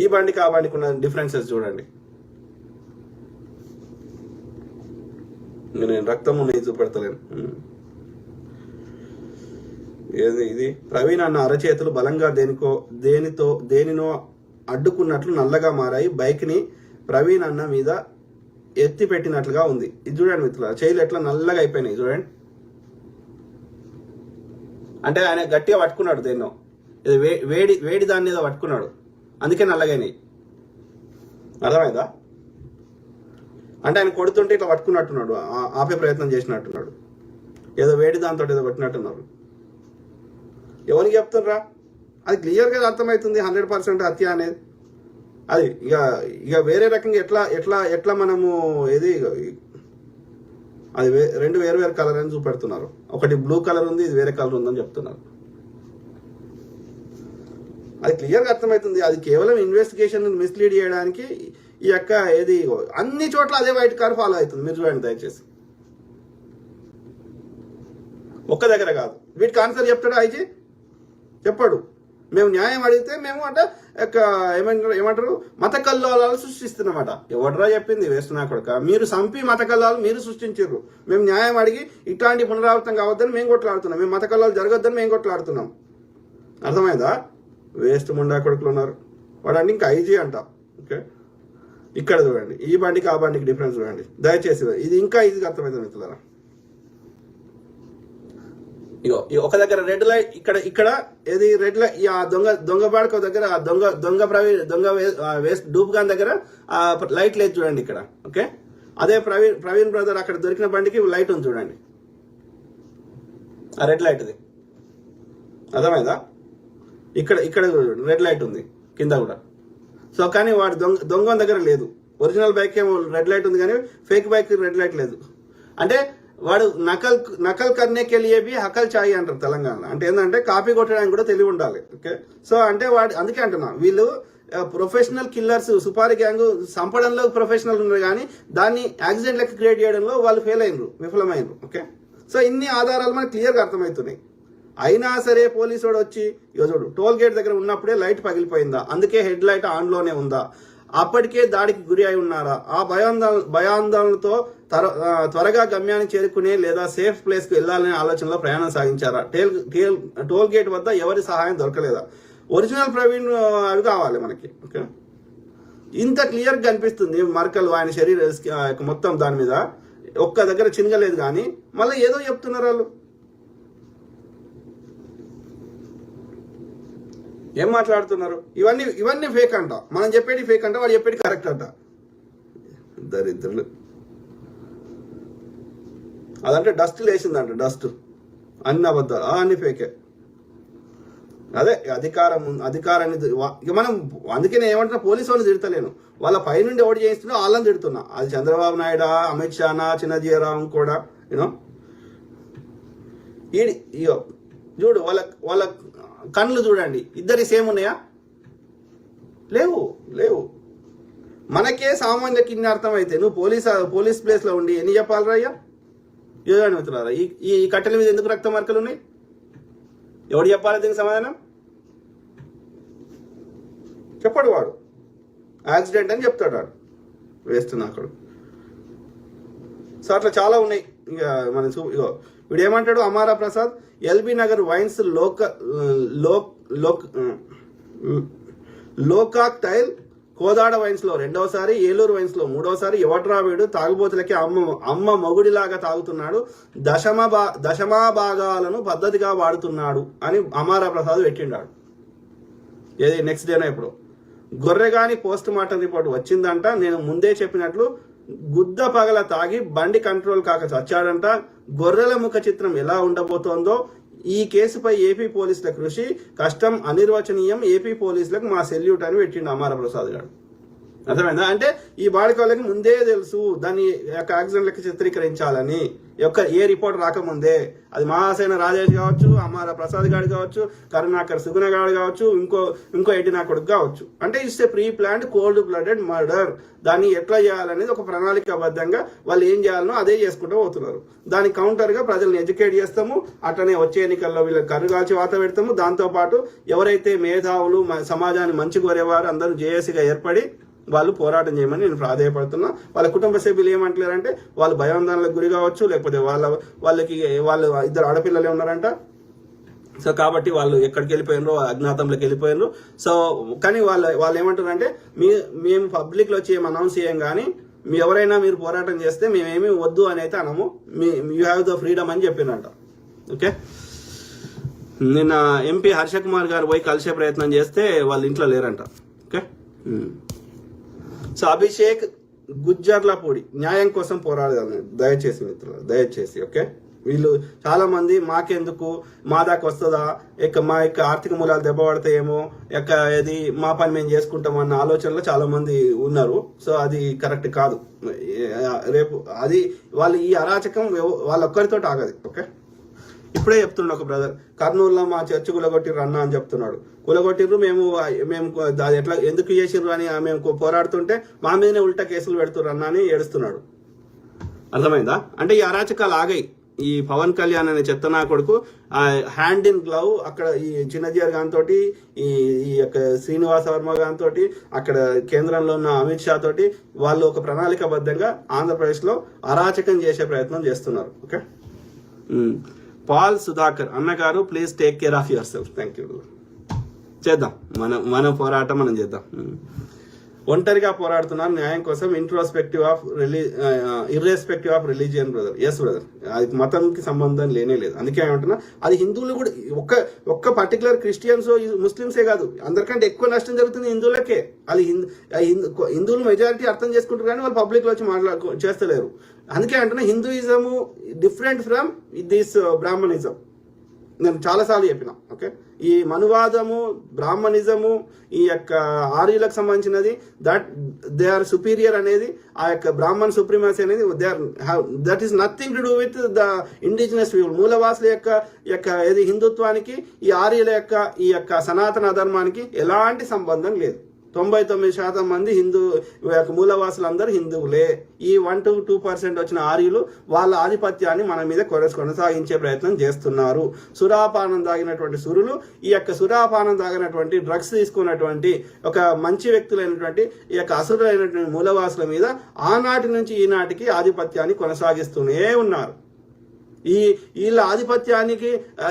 Speaker 1: ఈ బండికి ఆ బండికి ఉన్న డిఫరెన్సెస్ చూడండి. నేను రక్తం ఉన్నాయి చూపెడతలేను. ఏది ఇది? ప్రవీణ్ అన్న అరచేతులు బలంగా దేనినో అడ్డుకున్నట్లు నల్లగా మారాయి. బైక్ ని ప్రవీణ్ అన్న మీద ఎత్తి పెట్టినట్లుగా ఉంది. ఇది చూడండి మిత్రులారా, చేతులు ఎట్లా నల్లగా అయిపోయినాయి చూడండి. అంటే ఆయన గట్టిగా పట్టుకున్నాడు, దేన్నో వేడి దాన్ని ఏదో పట్టుకున్నాడు, అందుకే నల్లగైనాయి. అర్థమైందా? అంటే ఆయన కొడుతుంటే ఇట్లా పట్టుకున్నట్టున్నాడు, ఆపే ప్రయత్నం చేసినట్టున్నాడు, ఏదో వేడి దాంతో ఏదో పట్టినట్టున్నారు. ఎవరికి చెప్తున్నారా? అది క్లియర్గా అర్థమవుతుంది 100% హత్య అనేది. అది ఇక వేరే రకంగా ఎట్లా మనము ఏది అది రెండు వేరు కలర్ అని చూపెడుతున్నారు. ఒకటి బ్లూ కలర్ ఉంది, ఇది వేరే కలర్ ఉందని చెప్తున్నారు. అది క్లియర్గా అర్థమవుతుంది. అది కేవలం ఇన్వెస్టిగేషన్ మిస్లీడ్ చేయడానికి ఈ యొక్క ఏది అన్ని చోట్ల అదే వైట్ కార్ ఫాలో అవుతుంది. మీరు చూడండి దయచేసి, ఒక్క దగ్గర కాదు. వీటికి ఆన్సర్ చెప్తాడు ఐజీ? చెప్పాడు. మేము న్యాయం అడిగితే మేము అంటే ఏమంటారు మత కల్లోలాలు సృష్టిస్తున్నమాట. ఎవడరా చెప్పింది? వేస్తున్నా కొడుక, మీరు సంపి మత కల్లాలు మీరు సృష్టించారు. మేము న్యాయం అడిగి ఇట్లాంటి పునరావృతం కావద్దని మేము కొట్లాడుతున్నాం, మేము మత కల్లాలు జరగొద్దని మేము కొట్లాడుతున్నాం. అర్థమైందా? వేస్ట్ ముండా కొడుకులు ఉన్నారు. వాడండి ఇంకా ఐజీ అంట. ఓకే, ఇక్కడ చూడండి ఈ బండికి ఆ బండికి డిఫరెన్స్ చూడండి దయచేసి. ఇది ఇంకా ఈజీగా అర్థమవుతుంది మిత్రులారా. ఇగో ఒక దగ్గర రెడ్ లైట్, ఇక్కడ ఏది రెడ్ లైట్, ఆ దొంగ బాడక దగ్గర దొంగ వేస్ట్ డూప్ గాన్ దగ్గర ఆ లైట్ లేదు చూడండి ఇక్కడ. ఓకే, అదే ప్రవీణ్ బ్రదర్ అక్కడ దొరికిన బండికి లైట్ ఉంది చూడండి, ఆ రెడ్ లైట్ది. అర్థమైందా? ఇక్కడ రెడ్ లైట్ ఉంది కింద కూడా. సో కానీ వాడు దొంగ దగ్గర లేదు. ఒరిజినల్ బైక్ ఏమో రెడ్ లైట్ ఉంది కానీ ఫేక్ బైక్ రెడ్ లైట్ లేదు. అంటే వాడు నకల్ కర్నేకి వెళ్ళి హకల్ చాయి అంటారు తెలంగాణలో. అంటే ఏంటంటే కాపీ కొట్టడానికి కూడా తెలివి ఉండాలి. ఓకే, సో అంటే వాడు అందుకే అంటున్నా, వీళ్ళు ప్రొఫెషనల్ కిల్లర్స్, సుపారీ గ్యాంగ్ సంపడంలో ప్రొఫెషనల్ ఉన్నారు కానీ దాన్ని యాక్సిడెంట్ లెక్క క్రియేట్ చేయడంలో వాళ్ళు విఫలమైనరు. ఓకే, సో ఇన్ని ఆధారాలు మనకు క్లియర్గా అర్థమవుతున్నాయి. అయినా సరే పోలీసు వాడు వచ్చి చూడు టోల్ గేట్ దగ్గర ఉన్నప్పుడే లైట్ పగిలిపోయిందా, అందుకే హెడ్ లైట్ ఆన్లోనే ఉందా, అప్పటికే దాడికి గురి అయి ఉన్నారా, ఆ భయాందోళనతో త్వరగా గమ్యాన్ని చేరుకునే లేదా సేఫ్ ప్లేస్ కు వెళ్లాలనే ఆలోచనలో ప్రయాణం సాగించారా, టోల్ గేట్ వద్ద ఎవరి సహాయం దొరకలేదా, ఒరిజినల్ ప్రవీణ్ అవి కావాలి మనకి. ఓకే, ఇంత క్లియర్ గా కనిపిస్తుంది మరకలు ఆయన శరీరం మొత్తం దాని మీద ఒక్క దగ్గర చినగలేదు కానీ మళ్ళీ ఏదో చెప్తున్నారు వాళ్ళు. ఏం మాట్లాడుతున్నారు? ఇవన్నీ ఫేక్ అంట. మనం చెప్పేది ఫేక్ అంట, వాడు చెప్పేది కరెక్ట్ అంట. దరిద్రులు. అదంటే డస్ట్ లేచిందంట, డస్ట్. అన్ని అబద్ధాలు, అన్ని ఫేకే. అదే అధికారాన్ని ఇక మనం అందుకే నేను ఏమంటున్నా, పోలీసు వాళ్ళని తిడతలేను, వాళ్ళ పైనుండి ఓటు చేయిస్తున్నా వాళ్ళని తిడుతున్నా. అది చంద్రబాబు నాయుడా, అమిత్ షానా, చిన్నజీరావు కూడా యూనో ఇగో చూడు వాళ్ళ కళ్ళు చూడండి, ఇద్దరి సేమ్ ఉన్నాయా? లేవు. మనకే సామాన్యులకి ఇన్ని అర్థమైతే నువ్వు పోలీస్ ప్లేస్ లో ఉండి ఎన్ని చెప్పాలరా అయ్యా? చూడండి మిత్రులారా, ఈ కట్టెల మీద ఎందుకు రక్త మార్కలు ఉన్నాయి? ఎవడు చెప్పాలి దీనికి సమాధానం? చెప్పాడు వాడు, యాక్సిడెంట్ అని చెప్తాడు వాడు, వేస్తున్నా అక్కడ. సో అట్లా చాలా ఉన్నాయి. ఇక మనం ఇగో వీడు ఏమంటాడు, అమారా ప్రసాద్ ఎల్బీ నగర్ వైన్స్ లోకాక్ టైల్ కోదాడ వైన్స్ లో రెండవసారి, ఏలూరు వైన్స్ లో మూడవసారి. ఎవడ్రా వీడు తాగుబోతులకి అమ్మ మొగుడిలాగా తాగుతున్నాడు, దశమా భాగాలను పద్ధతిగా వాడుతున్నాడు అని అమారా ప్రసాద్ పెట్టిండాడు. ఏది నెక్స్ట్ డేనా ఇప్పుడు గొర్రెగాని పోస్ట్ మార్టం రిపోర్ట్ వచ్చిందంట. నేను ముందే చెప్పినట్లు గుద్ద పగల తాగి బండి కంట్రోల్ కాక చచ్చాడంట. గొర్రెల ముఖ చిత్రం ఎలా ఉండబోతోందో ఈ కేసుపై ఏపీ పోలీసుల కృషి కష్టం అనిర్వచనీయం, ఏపీ పోలీసులకు మా సెల్యూట్ అని పెట్టిండు అమర ప్రసాద్ గారు. అర్థమైందా? అంటే ఈ బాలిక వాళ్ళకి ముందే తెలుసు దాన్ని యొక్క యాక్సిడెంట్ లెక్క చిత్రీకరించాలని, ఏ రిపోర్ట్ రాకముందే. అది మహాసేన రాజేష్ కావచ్చు, అమర ప్రసాద్ గారు కావచ్చు, కరుణాకర్ సుగుణ గారు కావచ్చు, ఇంకో ఎడినా కొడుకు కావచ్చు. అంటే it's a pre planned cold blooded murder. దాన్ని ఎట్లా చేయాలనేది ఒక ప్రణాళికాబద్ధంగా వాళ్ళు ఏం చేయాలనో అదే చేసుకుంటూ పోతున్నారు. దానికి కౌంటర్ గా ప్రజల్ని ఎడ్యుకేట్ చేస్తాము, అట్లనే వచ్చే ఎన్నికల్లో వీళ్ళకి కరుగాల్చి వాత పెడతాము. దాంతోపాటు ఎవరైతే మేధావులు సమాజాన్ని మంచి కోరేవారు అందరూ జేఏసీగా ఏర్పడి వాళ్ళు పోరాటం చేయమని నేను ప్రాధాయపడుతున్నా. వాళ్ళ కుటుంబ సభ్యులు ఏమంటలేరంటే వాళ్ళు భయాందోళనలకు గురి కావచ్చు, లేకపోతే వాళ్ళు ఇద్దరు ఆడపిల్లలే ఉన్నారంట. సో కాబట్టి వాళ్ళు ఎక్కడికి వెళ్ళిపోయినరు, అజ్ఞాతంలోకి వెళ్ళిపోయినరు. సో కానీ వాళ్ళు ఏమంటారంటే మేము పబ్లిక్లో వచ్చి ఏం అనౌన్స్ చేయం, కానీ ఎవరైనా మీరు పోరాటం చేస్తే మేమేమీ వద్దు అని అయితే అనము, యూ హ్యావ్ ద ఫ్రీడమ్ అని చెప్పినట్ట. ఓకే, నిన్న ఎంపీ హర్ష కుమార్ గారు పోయి కలిసే ప్రయత్నం చేస్తే వాళ్ళ ఇంట్లో లేరంట. ఓకే, సో అభిషేక్ గుజ్జర్లపూడి న్యాయం కోసం పోరాడదాం దయచేసి మిత్రులు, దయచేసి. ఓకే, వీళ్ళు చాలా మంది మాకెందుకు, మా దాకా వస్తుందా, మా యొక్క ఆర్థిక మూలాలు దెబ్బపడతాయేమో, ఇది మా పని మేము చేసుకుంటాం అన్న ఆలోచనలో చాలా మంది ఉన్నారు. సో అది కరెక్ట్ కాదు. రేపు అది వాళ్ళు ఈ అరాచకం వాళ్ళొక్కరితో ఆగదు. ఓకే, ఇప్పుడే చెప్తుండే ఒక బ్రదర్, కర్నూలులో మా చర్చి కులగొట్టిర్రు అన్న అని చెప్తున్నాడు. కులగొట్టిర్రు, మేము అది ఎట్లా ఎందుకు చేసిర్రు అని మేము పోరాడుతుంటే మా మీదనే ఉల్టా కేసులు పెడుతుర్రు అన్న అని ఏడుస్తున్నాడు. అర్థమైందా? అంటే ఈ అరాచకాలు ఆగాయి. ఈ పవన్ కళ్యాణ్ అనే చెత్తనా కొడుకు హ్యాండ్ ఇన్ గ్లవ్ అక్కడ ఈ చిన్నజీఆర్ గాన్ తోటి, ఈ యొక్క శ్రీనివాస వర్మ గాన్ తోటి, అక్కడ కేంద్రంలో ఉన్న అమిత్ షా తోటి వాళ్ళు ఒక ప్రణాళికాబద్ధంగా ఆంధ్రప్రదేశ్ లో అరాచకం చేసే ప్రయత్నం చేస్తున్నారు. ఓకే, పాల్ సుధాకర్ అన్నగారు please take care of yourself. Thank you. చేద్దాం, మన పోరాటం మనం చేద్దాం. ఒంటరిగా పోరాడుతున్నారు న్యాయం కోసం, irrespective of religion brother. Yes brother, అది మతంకి సంబంధం లేనే లేదు. అందుకే ఏమంటున్నా, అది హిందువులు కూడా ఒక్క పర్టికులర్ క్రిస్టియన్స్ ముస్లిమ్సే కాదు, అందరికంటే ఎక్కువ నష్టం జరుగుతుంది హిందువులకే. అది హిందువులు మెజారిటీ అర్థం చేసుకుంటారు కానీ వాళ్ళు పబ్లిక్ లో వచ్చి చేస్తలేరు. అందుకే అంటున్నా, హిందూయిజము డిఫరెంట్ ఫ్రమ్ దిస్ బ్రాహ్మణిజం. నేను చాలాసార్లు చెప్పిన. ఓకే, ఈ మనువాదము, బ్రాహ్మణిజము, ఈ యొక్క ఆర్యులకు సంబంధించినది, దే ఆర్ సుపీరియర్ అనేది, ఆ యొక్క బ్రాహ్మణ్ సుప్రీమసీ అనేది that is nothing to do with the indigenous people. మూలవాసుల యొక్క ఏది హిందుత్వానికి ఈ ఆర్యుల ఈ యొక్క సనాతన ధర్మానికి ఎలాంటి సంబంధం లేదు. 99% మంది మూలవాసులందరూ హిందువులే. ఈ 1 to 2% వచ్చిన ఆర్యులు వాళ్ళ ఆధిపత్యాన్ని మన మీద కొనసాగించే ప్రయత్నం చేస్తున్నారు. సురాపానం తాగినటువంటి సురులు, ఈ యొక్క సురాపానం తాగినటువంటి డ్రగ్స్ తీసుకున్నటువంటి ఒక మంచి వ్యక్తులైనటువంటి ఈ యొక్క అసురులైనటువంటి మూలవాసుల మీద ఆనాటి నుంచి ఈనాటికి ఆధిపత్యాన్ని కొనసాగిస్తూనే ఉన్నారు. వీళ్ళ ఆధిపత్యానికి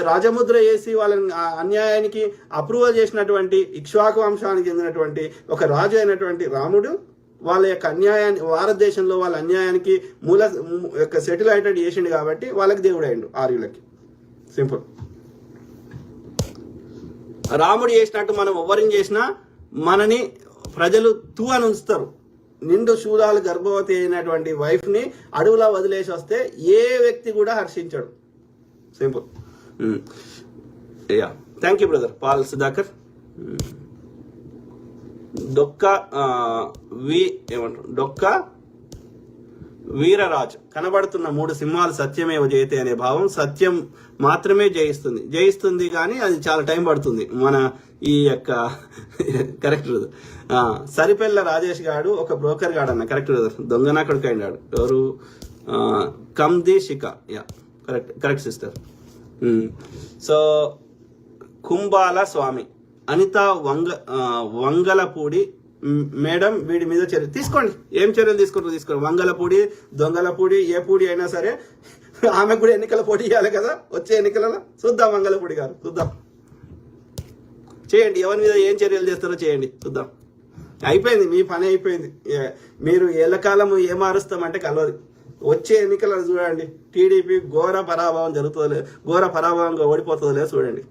Speaker 1: రాజముద్ర వేసి వాళ్ళ అన్యాయానికి అప్రూవల్ చేసినటువంటి ఇక్ష్వాకు వంశానికి చెందినటువంటి ఒక రాజు అయినటువంటి రాముడు వాళ్ళ యొక్క అన్యాయాన్ని, భారతదేశంలో వాళ్ళ అన్యాయానికి సెటిల్ అయ్యేటట్టు చేసిండు కాబట్టి వాళ్ళకి దేవుడు అయిండు ఆర్యులకి. సింపుల్. రాముడు చేసినట్టు మనం ఎవరిని చేసినా మనని ప్రజలు అని ఉంచుతారు. నిండు శూలాలు గర్భవతి అయినటువంటి వైఫ్ ని అడవులా వదిలేసి వస్తే ఏ వ్యక్తి కూడా హర్షించాడు. Simple. Thank you brother Paul Sudhakar. Dokka Veeraraju కనబడుతున్న 3 సింహాలు సత్యమేవ జయతే అనే భావం. సత్యం మాత్రమే జయిస్తుంది కానీ అది చాలా టైం పడుతుంది. మన ఈ యొక్క కరెక్ట్ సరిపెల్ల రాజేష్ గాడు ఒక బ్రోకర్ గాడు అన్న. కరెక్ట్ దొంగనా కొడుకు అయినాడు. ఎవరు? కమ్ది Shikha. Correct sister. So Kumbala Swami, Anitha Vangalapudi madam వీడి మీద చర్య తీసుకోండి. ఏం చర్యలు తీసుకోండి. వంగలపూడి, దొంగలపూడి, ఏ పూడి అయినా సరే ఆమె కూడా ఎన్నికల పోటీ చేయాలి కదా వచ్చే ఎన్నికలలో. చూద్దాం వంగలపూడి గారు, చూద్దాం, చేయండి. ఎవరి మీద ఏం చర్యలు చేస్తారో చేయండి, చూద్దాం. అయిపోయింది, మీ పని అయిపోయింది. మీరు ఎల్లకాలము ఏం మారుస్తామంటే కలవదు. వచ్చే ఎన్నికలను చూడండి, టీడీపీ ఘోర పరాభవంగా ఓడిపోతుందో లేదో చూడండి.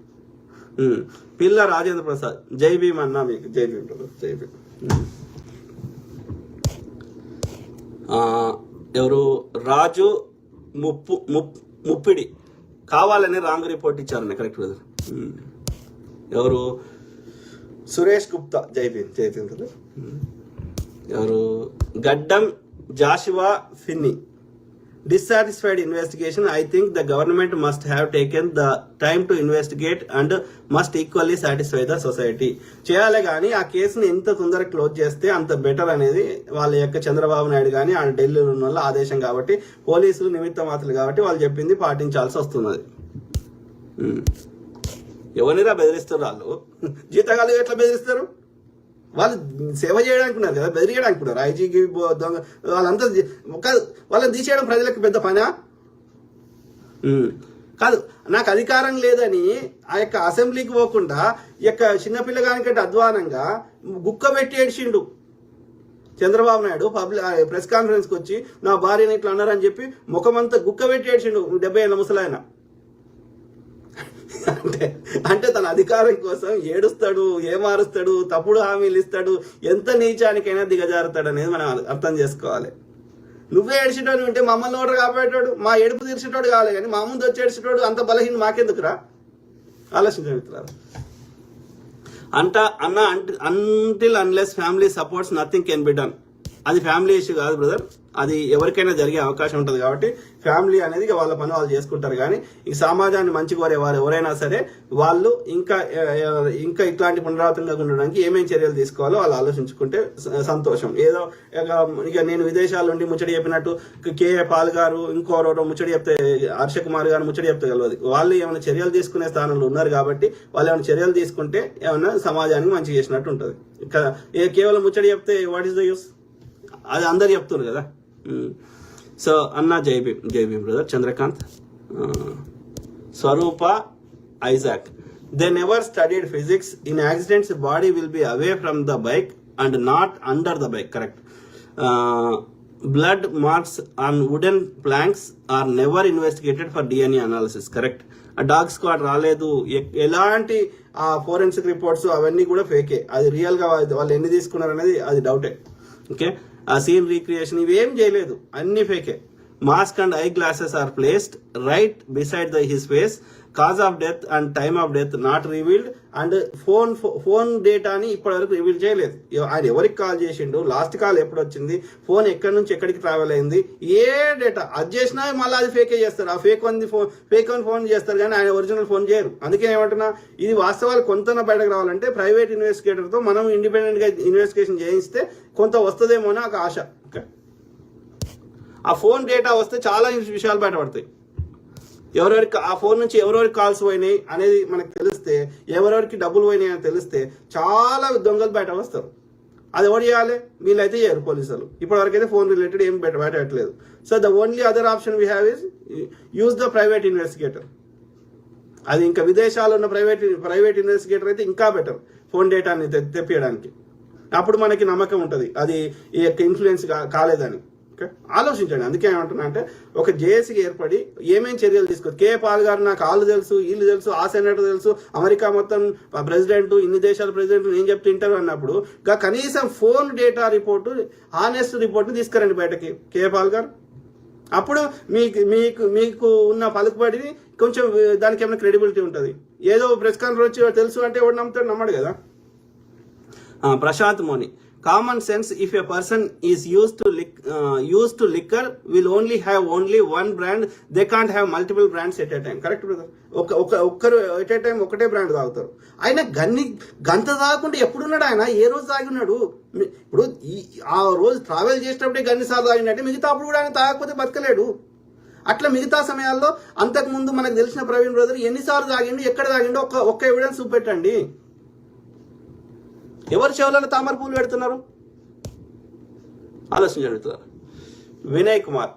Speaker 1: పిల్ల రాజేంద్ర ప్రసాద్, జై భీమ్ అన్నా మీకు. జై భీమ్ బ్రదర్, జై భీమ్. ఎవరు? రాజు ముప్పిడి కావాలని రాంగ్ రిపోర్ట్ ఇచ్చారని. Correct brother. ఎవరు? సురేష్ గుప్తా. జైపీఎం కదా. ఎవరు? గడ్డం Jashuva Finny. Dissatisfied investigation. I think the government must have taken the time to investigate and must equally satisfy the society. చేయాలి కానీ ఆ కేసుని ఎంత తొందరగా క్లోజ్ చేస్తే అంత బెటర్ అనేది వాళ్ళ యొక్క చంద్రబాబు నాయుడు కానీ ఆ ఢిల్లీలో ఉన్న వాళ్ళ ఆదేశం కాబట్టి, పోలీసులు నిమిత్త మాత్రులు కాబట్టి వాళ్ళు చెప్పింది పాటించాల్సి వస్తున్నది. ఎవరినిరా బెదిరిస్తారు? వాళ్ళు జీతగాళ్ళు ఎట్లా బెదిరిస్తారు? వాళ్ళు సేవ చేయడానికి ఉన్నారు కదా, బెదిరియడానికి ఉన్నారు. ఐజీకి దొంగ వాళ్ళంతా వాళ్ళని తీసేయడం ప్రజలకు పెద్ద పనా కాదు. నాకు అధికారం లేదని ఆ యొక్క అసెంబ్లీకి పోకుండా ఈ యొక్క చిన్నపిల్లగానికంటే అధ్వానంగా గుక్క పెట్టి ఏడ్చిండు చంద్రబాబు నాయుడు. ప్రెస్ కాన్ఫరెన్స్కి వచ్చి నా భార్యని ఇట్లా అన్నారని చెప్పి ముఖమంతా గుక్క పెట్టి ఏడ్చిండు 70 ఏళ్ళ ముసలాయన. అంటే తన అధికారం కోసం ఏడుస్తాడు, ఏమారుస్తాడు, తప్పుడు హామీలు ఇస్తాడు, ఎంత నీచానికైనా దిగజారుతాడు అనేది మనం అర్థం చేసుకోవాలి. నువ్వే ఏడ్చేటోడు ఉంటే మమ్మల్ని ఓటర్ కాపాడేటోడు, మా ఏడుపు తీర్చేటోడు కావాలి, కానీ మా ముందు వచ్చి ఏడ్చేటోడు అంత బలహీన మాకెందుకురా? ఆలోచించండి మిత్రులారా. Until unless family supports nothing can be done. అది ఫ్యామిలీ ఇష్యూ కాదు బ్రదర్, అది ఎవరికైనా జరిగే అవకాశం ఉంటుంది కాబట్టి ఫ్యామిలీ అనేది వాళ్ళ పని వాళ్ళు చేసుకుంటారు. కానీ ఈ సమాజాన్ని మంచి కోరే వారు ఎవరైనా సరే వాళ్ళు ఇంకా ఇట్లాంటి పునరావృతంగా ఉండడానికి ఏమేమి చర్యలు తీసుకోవాలో వాళ్ళు ఆలోచించుకుంటే సంతోషం. ఏదో ఇక నేను విదేశాల నుండి ముచ్చడి చెప్పినట్టు కేఏ పాల్ గారు ఇంకోరో ముచ్చడి చెప్తే, హర్ష కుమార్ గారు ముచ్చడి చెప్తే కలవదు. వాళ్ళు ఏమైనా చర్యలు తీసుకునే స్థానంలో ఉన్నారు కాబట్టి వాళ్ళు ఏమైనా చర్యలు తీసుకుంటే ఏమైనా సమాజానికి మంచి చేసినట్టు ఉంటుంది. కేవలం ముచ్చడి చెప్తే వాట్ ఈస్ ద యూస్? అది అందరు చెప్తున్నారు కదా. సో అన్న Jai Bhim brother. Chandrakant. Swaroopa Isaac. They never studied physics. In accidents body will be away from the bike and not under the bike. Correct. Blood marks on wooden planks are never investigated for DNA analysis. Correct. ఆ dog squad రాలేదు, ఎలాంటి ఆ forensic reports అవన్నీ కూడా ఫేకే. అది real గా వాళ్ళు ఎన్ని తీసుకున్నారు అనేది అది డౌటే. ఓకే. ఆ సీన్ రీక్రియేషన్ ఇవేం చేయలేదు, అన్ని ఫేకే. Mask and eye glasses are placed right beside his face. Cause of death and time of death not revealed. And phone డేటాని ఇప్పటి వరకు రివీల్ చేయలేదు. ఆయన ఎవరికి కాల్ చేసిండు, లాస్ట్ కాల్ ఎప్పుడు వచ్చింది, ఫోన్ ఎక్కడి నుంచి ఎక్కడికి ట్రావెల్ అయింది, ఏ డేటా అది చేసినా మళ్ళీ అది ఫేకే చేస్తారు. ఆ ఫేక్ అని ఫోన్ చేస్తారు కానీ ఆయన ఒరిజినల్ ఫోన్ చేయరు. అందుకే ఏమంటున్నా, ఇది వాస్తవాలు కొంత బయటకు రావాలంటే ప్రైవేట్ ఇన్వెస్టిగేటర్తో మనం ఇండిపెండెంట్ గా ఇన్వెస్టిగేషన్ చేయిస్తే కొంత వస్తుందేమో అని ఒక ఆశ. ఆ ఫోన్ డేటా వస్తే చాలా విషయాలు బయటపడతాయి. ఎవరెవరికి ఆ ఫోన్ నుంచి ఎవరెవరికి కాల్స్ పోయినాయి అనేది మనకు తెలిస్తే, ఎవరెవరికి డబ్బులు పోయినాయి అని తెలిస్తే చాలా దొంగలు బయట వస్తారు. అది ఎవరు చేయాలి? వీళ్ళైతే చేయరు పోలీసులు. ఇప్పటివరకు అయితే ఫోన్ రిలేటెడ్ ఏం బయటట్లేదు. So the only other option we have is use the private investigator. అది ఇంకా విదేశాల్లో ఉన్న ప్రైవేట్ ఇన్వెస్టిగేటర్ అయితే ఇంకా బెటర్ ఫోన్ డేటాని తెప్పియడానికి. అప్పుడు మనకి నమ్మకం ఉంటుంది అది ఈ యొక్క ఇన్ఫ్లుయెన్స్ కాలేదని. ఆలోచించండి. అందుకే ఏమంటున్నా అంటే ఒక జేఏసీకి ఏర్పడి ఏమేం చర్యలు తీసుకోవచ్చు. కేఏ పాల్ గారు నాకు వాళ్ళు తెలుసు, వీళ్ళు తెలుసు, ఆ సెనేటర్ తెలుసు, అమెరికా మొత్తం ప్రెసిడెంట్, ఇన్ని దేశాల ప్రెసిడెంట్ నేను చెప్తే ఇంటర్వ్యూ అన్నప్పుడు కనీసం ఫోన్ డేటా రిపోర్టు, హానెస్ట్ రిపోర్ట్ని తీసుకురండి బయటకి కేఏ పాల్ గారు. అప్పుడు మీకు ఉన్న పలుకుబడిని కొంచెం దానికి ఏమైనా క్రెడిబిలిటీ ఉంటుంది. ఏదో ప్రెస్ కాన్ఫరెన్స్ వచ్చి తెలుసు అంటే ఎవరు నమ్ముతాడు? నమ్మడు కదా. ప్రశాంత్ మోని. Common sense, if a person is used to liquor will only have one brand. They can't have multiple brands at a time. Correct brother? ఒక్కరు at a time ఒకటే బ్రాండ్ తాగుతారు. ఆయన గంత తాగకుండా ఎప్పుడున్నాడు? ఆయన ఏ రోజు తాగినాడు? ఇప్పుడు ఆ రోజు ట్రావెల్ చేసేటప్పుడే గన్ని సార్లు తాగినట్టే మిగతా అప్పుడు కూడా ఆయన తాగకపోతే బతకలేడు. అట్లా మిగతా సమయాల్లో అంతకుముందు మనకు తెలిసిన ప్రవీణ్ బ్రదర్ ఎన్నిసార్లు తాగిండు, ఎక్కడ తాగిండో ఒక్క ఎవిడెన్స్ చూపెట్టండి. ఎవరు చెవులలో తామర పూలు పెడుతున్నారు? ఆలోచించండి. వినయ్ కుమార్.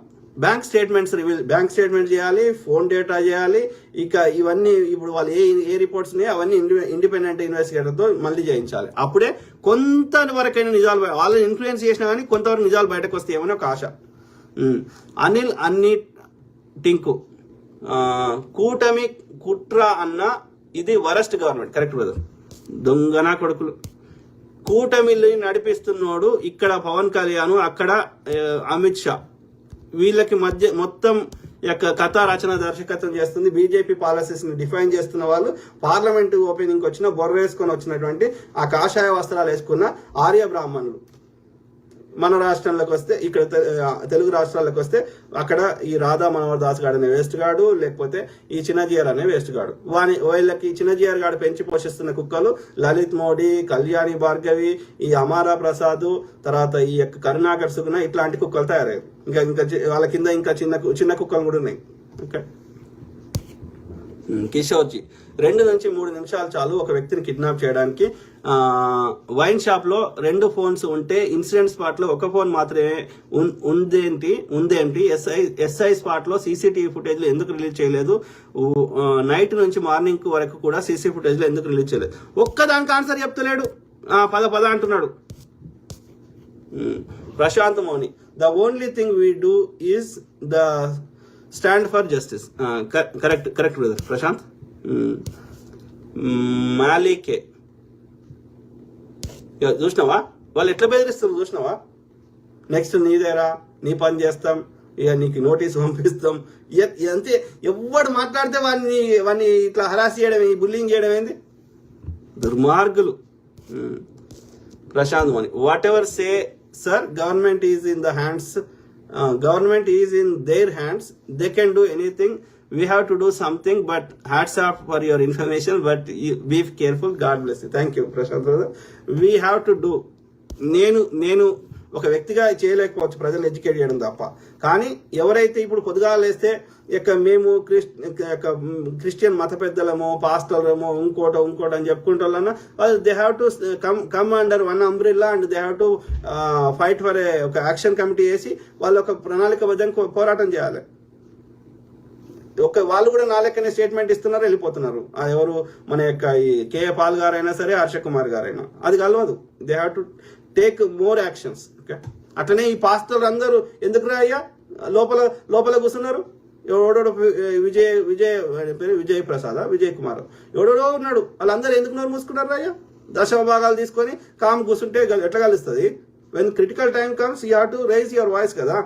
Speaker 1: బ్యాంక్ స్టేట్మెంట్ చేయాలి, ఫోన్ డేటా చేయాలి. ఇక ఇవన్నీ ఇప్పుడు వాళ్ళు ఏ రిపోర్ట్స్ ఉన్నాయో అవన్నీ ఇండిపెండెంట్ ఇన్వెస్టిగేటర్తో మళ్ళీ చేయించాలి. అప్పుడే కొంతవరకైనా నిజాలు, వాళ్ళని ఇన్ఫ్లుయెన్స్ చేసినా కానీ కొంతవరకు నిజాలు బయటకు వస్తాయేమని ఒక ఆశ. అనిల్ టింకు. కూటమి కుట్ర అన్న ఇది వరస్ట్ గవర్నమెంట్. Correct brother. దొంగనా కొడుకులు. కూటమిని నడిపిస్తున్నాడు ఇక్కడ పవన్ కళ్యాణ్, అక్కడ అమిత్ షా. వీళ్ళకి మధ్య మొత్తం యొక్క కథ రచన దర్శకత్వం చేస్తుంది. బీజేపీ పాలసీస్ ని డిఫైన్ చేస్తున్న వాళ్ళు పార్లమెంట్ ఓపెనింగ్ వచ్చిన బొర్ర వేసుకొని వచ్చినటువంటి ఆ కాషాయ వస్త్రాలు వేసుకున్న ఆర్య బ్రాహ్మణులు. మన రాష్ట్రంలోకి వస్తే, ఇక్కడ తెలుగు రాష్ట్రాలకు వస్తే అక్కడ ఈ రాధా మనోహర్ దాస్ గాడు అనే వేస్ట్ గాడు, లేకపోతే ఈ చిన్నజీఆర్ అనే వేస్ట్ గాడు. వీళ్ళకి చిన్నజీఆర్ గాడు పెంచి పోషిస్తున్న కుక్కలు లలిత్ మోడీ, కళ్యాణి భార్గవి, ఈ అమారా ప్రసాద్, తర్వాత ఈ యొక్క కరుణాకర్ సుగుణ, ఇట్లాంటి కుక్కలు తయారయ్యారు. ఇంకా వాళ్ళ కింద ఇంకా చిన్న కుక్కలు కూడా ఉన్నాయి. ఓకే, కిషోర్జీ 2 నుంచి 3 నిమిషాలు చాలు ఒక వ్యక్తిని కిడ్నాప్ చేయడానికి. వైన్ షాప్ లో 2 ఫోన్స్ ఉంటే ఇన్సిడెంట్ స్పాట్ లో ఒక ఫోన్ మాత్రమే ఉందేంటి? ఎస్ఐ స్పాట్ లో సీసీటీవీ ఫుటేజ్ లో ఎందుకు రిలీజ్ చేయలేదు? నైట్ నుంచి మార్నింగ్ వరకు కూడా సీసీ ఫుటేజ్ లో ఎందుకు రిలీజ్ చేయలేదు? ఒక్కదానికి ఆన్సర్ చెప్తలేడు, పద అంటున్నాడు. Prashanth Mouni, the only thing we do is the stand for justice. Correct brother Prashanth. మాలికే చూసినావా వాళ్ళు ఎట్లా బెదిరిస్తారు చూసినావా? నెక్స్ట్ నీదేరా, నీ పని చేస్తాం, ఇక నీకు నోటీస్ పంపిస్తాం. అంతే, ఎవడు మాట్లాడితే వాడిని ఇట్లా హరాస్ చేయడం, బుల్లింగ్ చేయడం ఏంది? దుర్మార్గులు. Prashant Mouni, whatever say sir, government is in the hands, government is in their hands, they can do anything, we have to do something, but hats off for your information, but be careful, God bless you. Thank you Prashant brother. We have to do, నేను ఒక వ్యక్తిగా చేయలేకపోవచ్చు ప్రజలు educate చేయడం తప్ప, కానీ ఎవరైతే ఇప్పుడు పొద్దుగాల లేస్తే మేము క్రిస్టియన్ మత పెద్దలమో పాస్టర్లమో ఇంకోట అని చెప్పుకుంటారన్నా, వాళ్ళు they have to come under one umbrella and they have to fight for ఒక యాక్షన్ కమిటీ వేసి వాళ్ళు ఒక ప్రణాళికబద్ధంగా పోరాటం చేయాలి. వాళ్ళు కూడా నా లెక్కనే స్టేట్మెంట్ ఇస్తున్నారు, వెళ్ళిపోతున్నారు. ఎవరు మన యొక్క ఈ కేఏ పాల్ గారైనా సరే, హర్ష కుమార్ గారైనా, అది కలవదు. They have to take more actions. Okay, అట్లనే ఈ పాస్టర్లు అందరూ ఎందుకు అయ్యా లోపల కూర్చున్నారు? ఎవడోడో విజయ్ ప్రసాద్, విజయ్ కుమార్, ఎవడోడో ఉన్నాడు. వాళ్ళందరూ ఎందుకు నోరు మూసుకున్నారు అయ్యా? దశమ భాగాలు తీసుకొని కూర్చుంటే ఎట్లా కలుస్తుంది? When critical time comes you have to rise your voice కదా.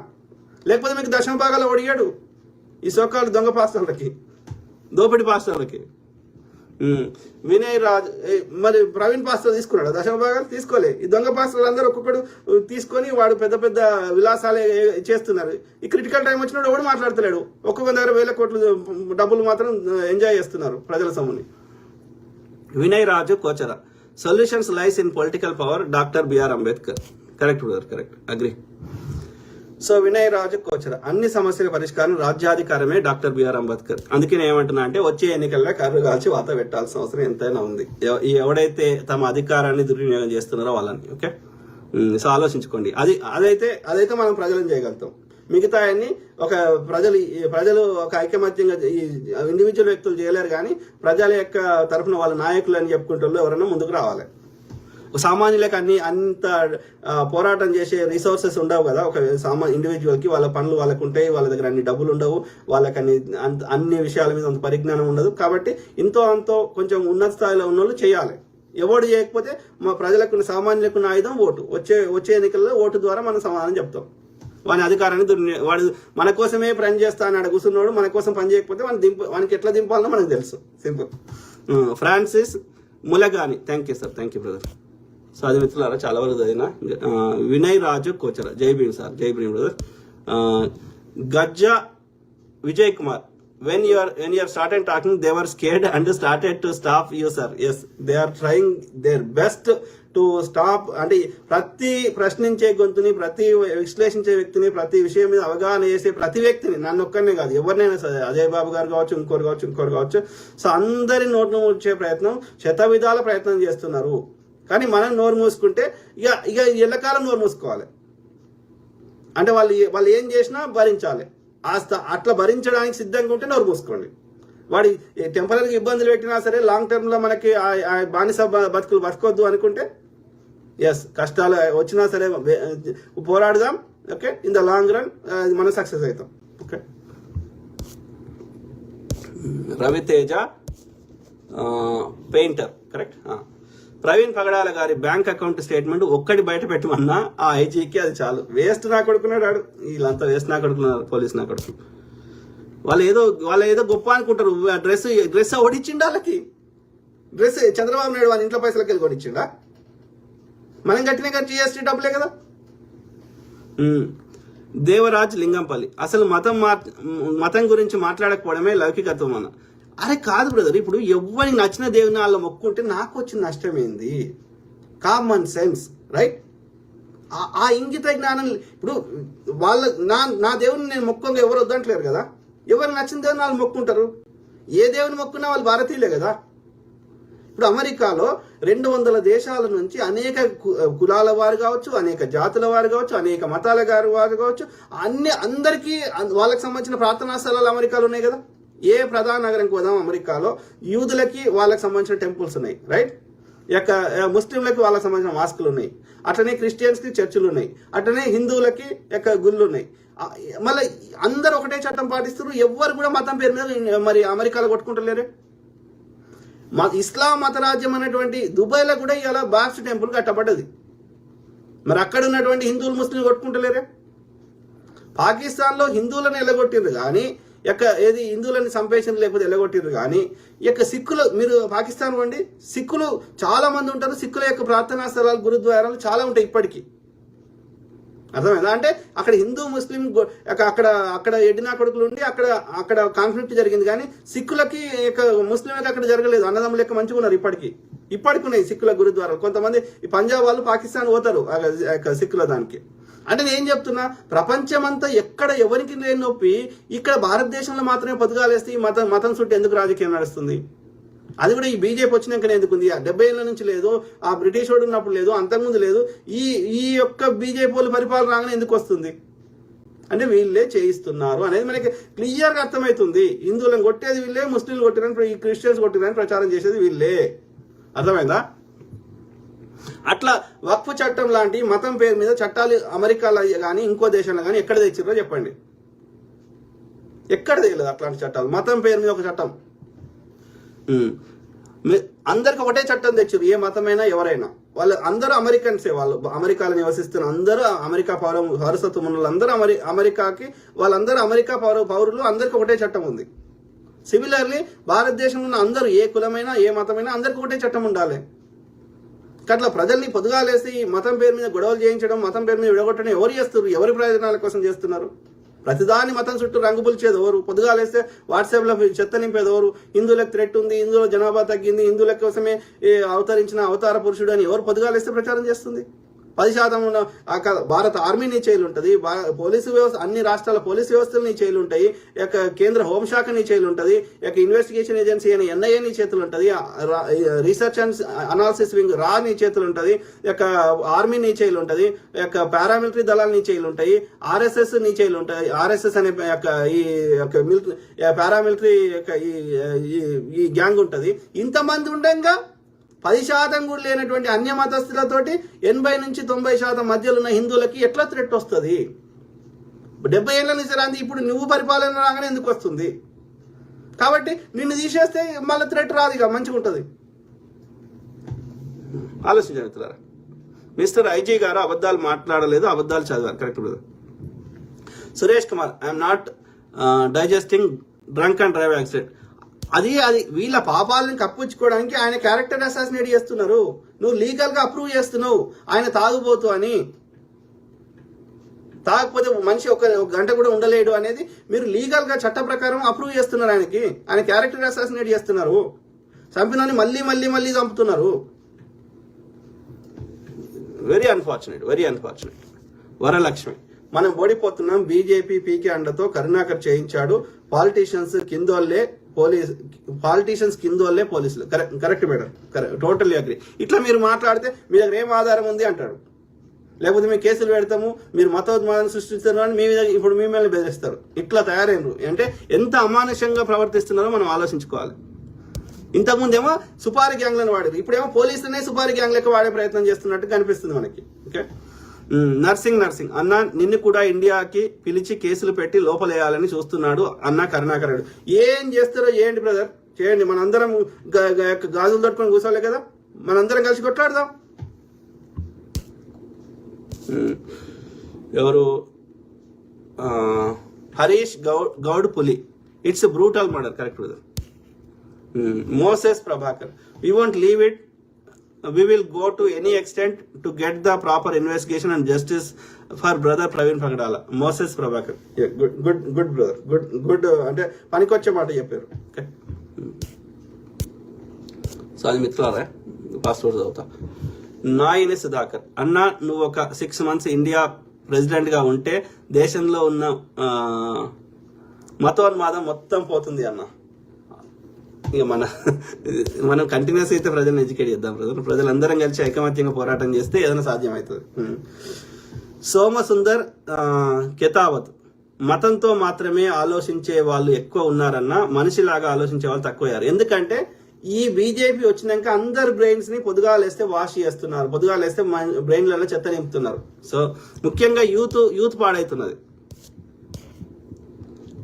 Speaker 1: లేకపోతే మీకు దశమ భాగాలు ఒడిగాడు ఈ సోకాలు దొంగ పాస్టర్లకి, దోపిడి పాస్టర్లకి. వినయ్ రాజ్, మరి ప్రవీణ్ పాస్టర్ తీసుకున్నాడు దశమ భాగాలు? తీసుకోలే. ఈ దొంగ పాస్టర్లు అందరూ ఒక్కొక్కడు తీసుకొని వాడు పెద్ద పెద్ద విలాసాలే చేస్తున్నారు. ఈ క్రిటికల్ టైం వచ్చినప్పుడు ఎవడు మాట్లాడతలేడు. ఒక్కొక్క దగ్గర 1000 కోట్లు డబ్బులు మాత్రం ఎంజాయ్ చేస్తున్నారు ప్రజల సొమ్ముని. Vinay Raju Kochara, solutions lies in political power, doctor B R Ambedkar. Correct brother, correct, agree. So Vinay Raju Kochara, అన్ని సమస్యల పరిష్కారం రాజ్యాధికారమే డాక్టర్ బిఆర్ అంబేద్కర్. అందుకే నేను ఏమంటున్నా అంటే వచ్చే ఎన్నికల్లో కర్రు కాల్చి వాత పెట్టాల్సిన అవసరం ఎంతైనా ఉంది. ఎవడైతే తమ అధికారాన్ని దుర్వినియోగం చేస్తున్నారో వాళ్ళని. ఓకే, సో ఆలోచించుకోండి. అదైతే మనం ప్రజలను చేయగలుగుతాం. మిగతా అన్ని ఒక ప్రజలు ఒక ఐకమత్యంగా ఇండివిజువల్ వ్యక్తులు చేయలేరు, కానీ ప్రజల యొక్క తరఫున వాళ్ళ నాయకులు అని చెప్పుకుంటూ ఎవరైనా ముందుకు రావాలి. సామాన్యులకు అంత పోరాటం చేసే రిసోర్సెస్ ఉండవు కదా. ఒక ఇండివిజువల్ కి వాళ్ళ పనులు వాళ్ళకు ఉంటాయి, వాళ్ళ దగ్గర అన్ని డబ్బులు ఉండవు, వాళ్ళకి అన్ని విషయాల మీద అంత పరిజ్ఞానం ఉండదు. కాబట్టి అంతో కొంచెం ఉన్నత స్థాయిలో ఉన్న వాళ్ళు చేయాలి. ఎవడు చేయకపోతే మా ప్రజలకు సామాన్యులకు ఆయుధం ఓటు. వచ్చే ఎన్నికల్లో ఓటు ద్వారా మనం సమాధానం చెప్తాం. వాని అధికారాన్ని వాడు మన కోసమే పని చేస్తా అని కూర్చున్నాడు, మన కోసం పని చేయకపోతే వానికి ఎట్లా దింపాలనో మనకు తెలుసు. Simple. Francis Mulagani, thank you sir, thank you brother. So అది మిత్రులారా, చాలా వరకు చదివిన. వినయ్ రాజు కోచర, జై భీమ్ సార్, జై భీమ్ బ్రదర్. గజ్జా Vijay Kumar, when you are started talking, they were scared and started to stop you sir. Yes, they are trying their best to stop. అంటే ప్రతి ప్రశ్నించే గొంతుని, ప్రతి విశ్లేషించే వ్యక్తిని, ప్రతి విషయం మీద అవగాహన చేసే ప్రతి వ్యక్తిని, నన్ను ఒక్కనే కాదు ఎవరినైనా సరే, అజయ్ బాబు గారు కావచ్చు, ఇంకోరు కావచ్చు. సో అందరి నోట్ను మూర్చే ప్రయత్నం, శతవిధాల ప్రయత్నం చేస్తున్నారు. కానీ మనం నోరు మూసుకుంటే ఇక ఎల్లకాలం నోరు మూసుకోవాలి. అంటే వాళ్ళు ఏం చేసినా భరించాలి. అట్లా భరించడానికి సిద్ధంగా ఉంటే నోరు మూసుకోండి. వాడి టెంపరీగా ఇబ్బందులు పెట్టినా సరే లాంగ్ టర్మ్ లో మనకి బానిస బతుకులు బతకొద్దు అనుకుంటే, ఎస్, కష్టాలు వచ్చినా సరే పోరాడదాం. Okay, in the long run మనం సక్సెస్ అవుతాం. Okay, Raviteja painter, correct. Praveen Pagadala గారి బ్యాంక్ అకౌంట్ స్టేట్మెంట్ ఒక్కటి బయట పెట్టమన్నా ఆ ఐజీకి అది చాలు. వేస్ట్ నా కొడుకున్నాడు, వీళ్ళంతా వేస్ట్ నా కొడుకున్నారు, పోలీస్ నా కొడుకు. వాళ్ళు ఏదో గొప్ప అనుకుంటారు. డ్రెస్ ఓడిచ్చిండా వాళ్ళకి? డ్రెస్ చంద్రబాబు నాయుడు వాళ్ళ ఇంట్లో పైసలకి వెళ్ళి కొనిచ్చిండా? మనం కట్టిన జిఎస్టీ డబ్బులే కదా. దేవరాజ్ లింగంపల్లి, అసలు మతం గురించి మాట్లాడకపోవడమే లౌకికత్వం అన్న. అరే కాదు బ్రదర్, ఇప్పుడు ఎవరికి నచ్చిన దేవుని వాళ్ళు మొక్కుంటే నాకు వచ్చిన నష్టం ఏంది? Common sense, right? ఆ ఇంగిత జ్ఞానం. ఇప్పుడు నా దేవుని నేను మొక్కంగా ఎవరు వద్దంటలేరు కదా. ఎవరు నచ్చిన దేవుని వాళ్ళు మొక్కుంటారు. ఏ దేవుని మొక్కున్నా వాళ్ళు భారతీయులే కదా. ఇప్పుడు అమెరికాలో 200 దేశాల నుంచి అనేక కులాల వారు కావచ్చు, అనేక జాతుల వారు కావచ్చు, అనేక మతాల వారు కావచ్చు, అందరికీ వాళ్ళకి సంబంధించిన ప్రార్థనా స్థలాలు అమెరికాలో ఉన్నాయి కదా. ఏ ప్రధాన నగరంకి పోదాం అమెరికాలో, యూదులకి వాళ్ళకి సంబంధించిన టెంపుల్స్ ఉన్నాయి, రైట్? ముస్లింలకి వాళ్ళకి సంబంధించిన మాస్కులు ఉన్నాయి, అట్లనే క్రిస్టియన్స్కి చర్చిలు ఉన్నాయి, అట్లనే హిందువులకి గుళ్ళు ఉన్నాయి. మళ్ళీ అందరు ఒకటే చట్టం పాటిస్తారు. ఎవ్వరు కూడా మతం పేరు మీద మరి అమెరికాలో కొట్టుకుంటలేరే. ఇస్లాం మత రాజ్యం అనేటువంటి దుబాయ్లో కూడా ఇలా బాక్స్ టెంపుల్ కట్టబడ్డది. మరి అక్కడ ఉన్నటువంటి హిందువులు ముస్లింలు కొట్టుకుంటలేరే. పాకిస్తాన్లో హిందువులను ఎలగొట్టిండ్రు కానీ ఏది హిందువులని సంపేషణ లేకపోతే ఎలగొట్టిర్రు కానీ సిక్కులు, మీరు పాకిస్తాన్ వండి సిక్కులు చాలా మంది ఉంటారు. సిక్కుల యొక్క ప్రార్థనా స్థలాలు, గురుద్వారాలు చాలా ఉంటాయి ఇప్పటికీ. అర్థమైందా? అంటే అక్కడ హిందూ ముస్లిం అక్కడ ఎడ్డినా కొడుకులు ఉండి అక్కడ కాన్ఫ్లిక్ట్ జరిగింది కానీ సిక్కులకి ముస్లింలకి అక్కడ జరగలేదు. అన్నదమ్ములు లెక్క మంచిగా ఉన్నారు ఇప్పటికి ఉన్నాయి సిక్కుల గురుద్వారాలు. కొంతమంది పంజాబ్ వాళ్ళు పాకిస్తాన్ పోతారు సిక్కుల దానికి. అంటే నేను ఏం చెప్తున్నా, ప్రపంచమంతా ఎక్కడ ఎవరికి లేని నొప్పి ఇక్కడ భారతదేశంలో మాత్రమే బతకాలేస్తే ఈ మతం చుట్టూ ఎందుకు రాజకీయం నడుస్తుంది? అది కూడా ఈ బీజేపీ వచ్చినాకనే ఎందుకుంది? 70 ఏళ్ళ నుంచి లేదు, ఆ బ్రిటిష్ వాడు ఉన్నప్పుడు లేదు, అంతకుముందు లేదు. ఈ యొక్క బీజేపీ వాళ్ళు పరిపాలన రాగానే ఎందుకు వస్తుంది? అంటే వీళ్ళే చేయిస్తున్నారు అనేది మనకి క్లియర్గా అర్థమవుతుంది. హిందువులను కొట్టేది వీళ్ళే, ముస్లింలు కొట్టిరని, ఈ క్రిస్టియన్స్ కొట్టిరని ప్రచారం చేసేది వీళ్ళే. అర్థమైందా? అట్లా వక్ఫ్ చట్టం లాంటి మతం పేరు మీద చట్టాలు అమెరికాలో కానీ ఇంకో దేశంలో కానీ ఎక్కడ తెచ్చిర్రో చెప్పండి. ఎక్కడ తెలియదు అట్లాంటి చట్టాలు. మతం పేరు మీద ఒక చట్టం. అందరికి ఒకటే చట్టం తెచ్చారు, ఏ మతమైనా ఎవరైనా. వాళ్ళు అందరూ అమెరికన్సే. వాళ్ళు అమెరికాలో నివసిస్తున్న అందరూ అమెరికా పౌరసత్వం ఉన్న వాళ్ళందరూ అమెరికాకి, వాళ్ళందరూ అమెరికా పౌరులు. అందరికి ఒకటే చట్టం ఉంది. సిమిలర్లీ భారతదేశంలో ఉన్న అందరూ ఏ కులమైనా ఏ మతమైనా అందరికి ఒకటే చట్టం ఉండాలి. అట్లా ప్రజల్ని పొద్దుగాలేసి మతం పేరు మీద గొడవలు చేయించడం, మతం పేరు మీద విడగొట్టడం ఎవరు చేస్తున్నారు? ఎవరి ప్రయోజనాల కోసం చేస్తున్నారు? ప్రతిదాని మతం చుట్టూ రంగు పులిచేది ఎవరు? పొద్దుగాలేస్తే వాట్సాప్లో చెత్త నింపేది ఎవరు? హిందువులకు థ్రెట్ ఉంది, హిందువుల జనాభా తగ్గింది, హిందువుల కోసమే అవతరించిన అవతార పురుషుడు అని ఎవరు పొద్దుగాలేస్తే ప్రచారం చేస్తుంది? 10% ఉన్న భారత ఆర్మీ నీ చేయిలు ఉంటుంది, పోలీసు వ్యవస్థ, అన్ని రాష్ట్రాల పోలీసు వ్యవస్థలు నీ చేయిలు ఉంటాయి, కేంద్ర హోంశాఖ నీ చేయిలు ఉంటుంది, ఇన్వెస్టిగేషన్ ఏజెన్సీ అని ఎన్ఐఏ నీ చేతులు ఉంటుంది, రీసెర్చ్ అండ్ అనాలిసిస్ వింగ్ రా నీ చేతులు ఉంటుంది, ఆర్మీ నీ చేయిలు ఉంటుంది, పారామిలిటరీ దళాలు నీ చేయిలు ఉంటాయి, ఆర్ఎస్ఎస్ నీ చేయిలు ఉంటాయి. ఆర్ఎస్ఎస్ అనే ఈ మిలిటరీ పారామిలిటరీ ఈ గ్యాంగ్ ఉంటుంది. ఇంతమంది ఉండగా 10% కూడా లేనటువంటి అన్య మతస్థులతోటి 80 నుంచి 90% మధ్యలో ఉన్న హిందువులకి ఎట్లా థ్రెట్ వస్తుంది? 70 ఏళ్ళ నుంచి రాంది ఇప్పుడు నువ్వు పరిపాలన రాగానే ఎందుకు వస్తుంది? కాబట్టి నిన్ను తీసేస్తే మళ్ళీ థ్రెట్ రాదు, ఇక మంచిగా ఉంటుంది. ఆలోచించారు మిస్టర్ ఐజీ గారు అబద్ధాలు మాట్లాడలేదు, అబద్ధాలు చదివారు. Correct brother. Suresh Kumar, I'm not digesting drunk and drive accident. అది వీళ్ళ పాపాలను కప్పించుకోవడానికి ఆయన క్యారెక్టర్ అసాసినేట్ చేస్తున్నారు. నువ్వు లీగల్ గా అప్రూవ్ చేస్తున్నావు ఆయన తాగుబోతు అని. తాగకపోతే మనిషి ఒక గంట కూడా ఉండలేడు అనేది మీరు లీగల్ గా చట్ట ప్రకారం అప్రూవ్ చేస్తున్నారు. ఆయన క్యారెక్టర్ అసాసినేట్ చేస్తున్నారు. చంపినని మళ్ళీ చంపుతున్నారు. Very unfortunate. వరలక్ష్మి, మనం ఓడిపోతున్నాం, బీజేపీ పీకే అండతో కరుణాకర్ చేయించాడు, పాలిటీషియన్స్ కిందోళ్ళే పోలీసులు. Correct madam, totally agree. ఇట్లా మీరు మాట్లాడితే మీ దగ్గర ఏం ఆధారం ఉంది అంటాడు. లేకపోతే మేము కేసులు పెడతాము, మీరు మతోన్మాదాన్ని సృష్టిస్తున్నారు అని ఇప్పుడు మిమ్మల్ని బెదిరిస్తారు. ఇట్లా తయారైనరు అంటే ఎంత అమానుషంగా ప్రవర్తిస్తున్నారో మనం ఆలోచించుకోవాలి. ఇంతకుముందేమో సుపారీ గ్యాంగ్లను వాడారు, ఇప్పుడేమో పోలీసులనే సుపారీ గ్యాంగ్ లెక్క వాడే ప్రయత్నం చేస్తున్నట్టు కనిపిస్తుంది మనకి. ఓకే. నర్సింగ్ అన్న, నిన్ను కూడా ఇండియాకి పిలిచి కేసులు పెట్టి లోపలేయాలని చూస్తున్నాడు అన్న కరుణాకర్. ఏం చేస్తారో చేయండి బ్రదర్, చేయండి. మనందరం గాజులు తట్టుకొని కూర్చోలే కదా, మనందరం కలిసి కొట్లాడదాం. ఎవరు? హరీష్ గౌడ్ పులి, it's brutal murder. Correct brother. Moses Prabhakar, we won't leave it. We will go to any extent to get the proper investigation and justice for brother Praveen Pagadala. Moses Prabhakar. Yeah, good brother. Good అంటే పనికొచ్చే మాట చెప్పారు. Okay, so అది మిత్రులారా password చదువుతా. నాయిని సుధాకర్, అన్న నువ్వు ఒక 6 months ఇండియా ప్రెసిడెంట్ గా ఉంటే దేశంలో ఉన్న మతోన్మాదం మొత్తం పోతుంది అన్న. ఇక మనం కంటిన్యూస్ అయితే ప్రజలను ఎడ్యుకేట్ చేద్దాం బ్రదర్. ప్రజలందరం కలిసి ఐకమత్యంగా పోరాటం చేస్తే ఏదైనా సాధ్యమవుతుంది. సోమసుందర్ కెతావత్, మతంతో మాత్రమే ఆలోచించే వాళ్ళు ఎక్కువ ఉన్నారన్న, మనిషిలాగా ఆలోచించే వాళ్ళు తక్కువయ్యారు. ఎందుకంటే ఈ బీజేపీ వచ్చినాక అందరు బ్రెయిన్స్ ని పొద్దుగాలేస్తే వాష్ చేస్తున్నారు, పొద్దుగాలేస్తే బ్రెయిన్లలో చెత్త నింపుతున్నారు. సో ముఖ్యంగా యూత్ పాడైతున్నది.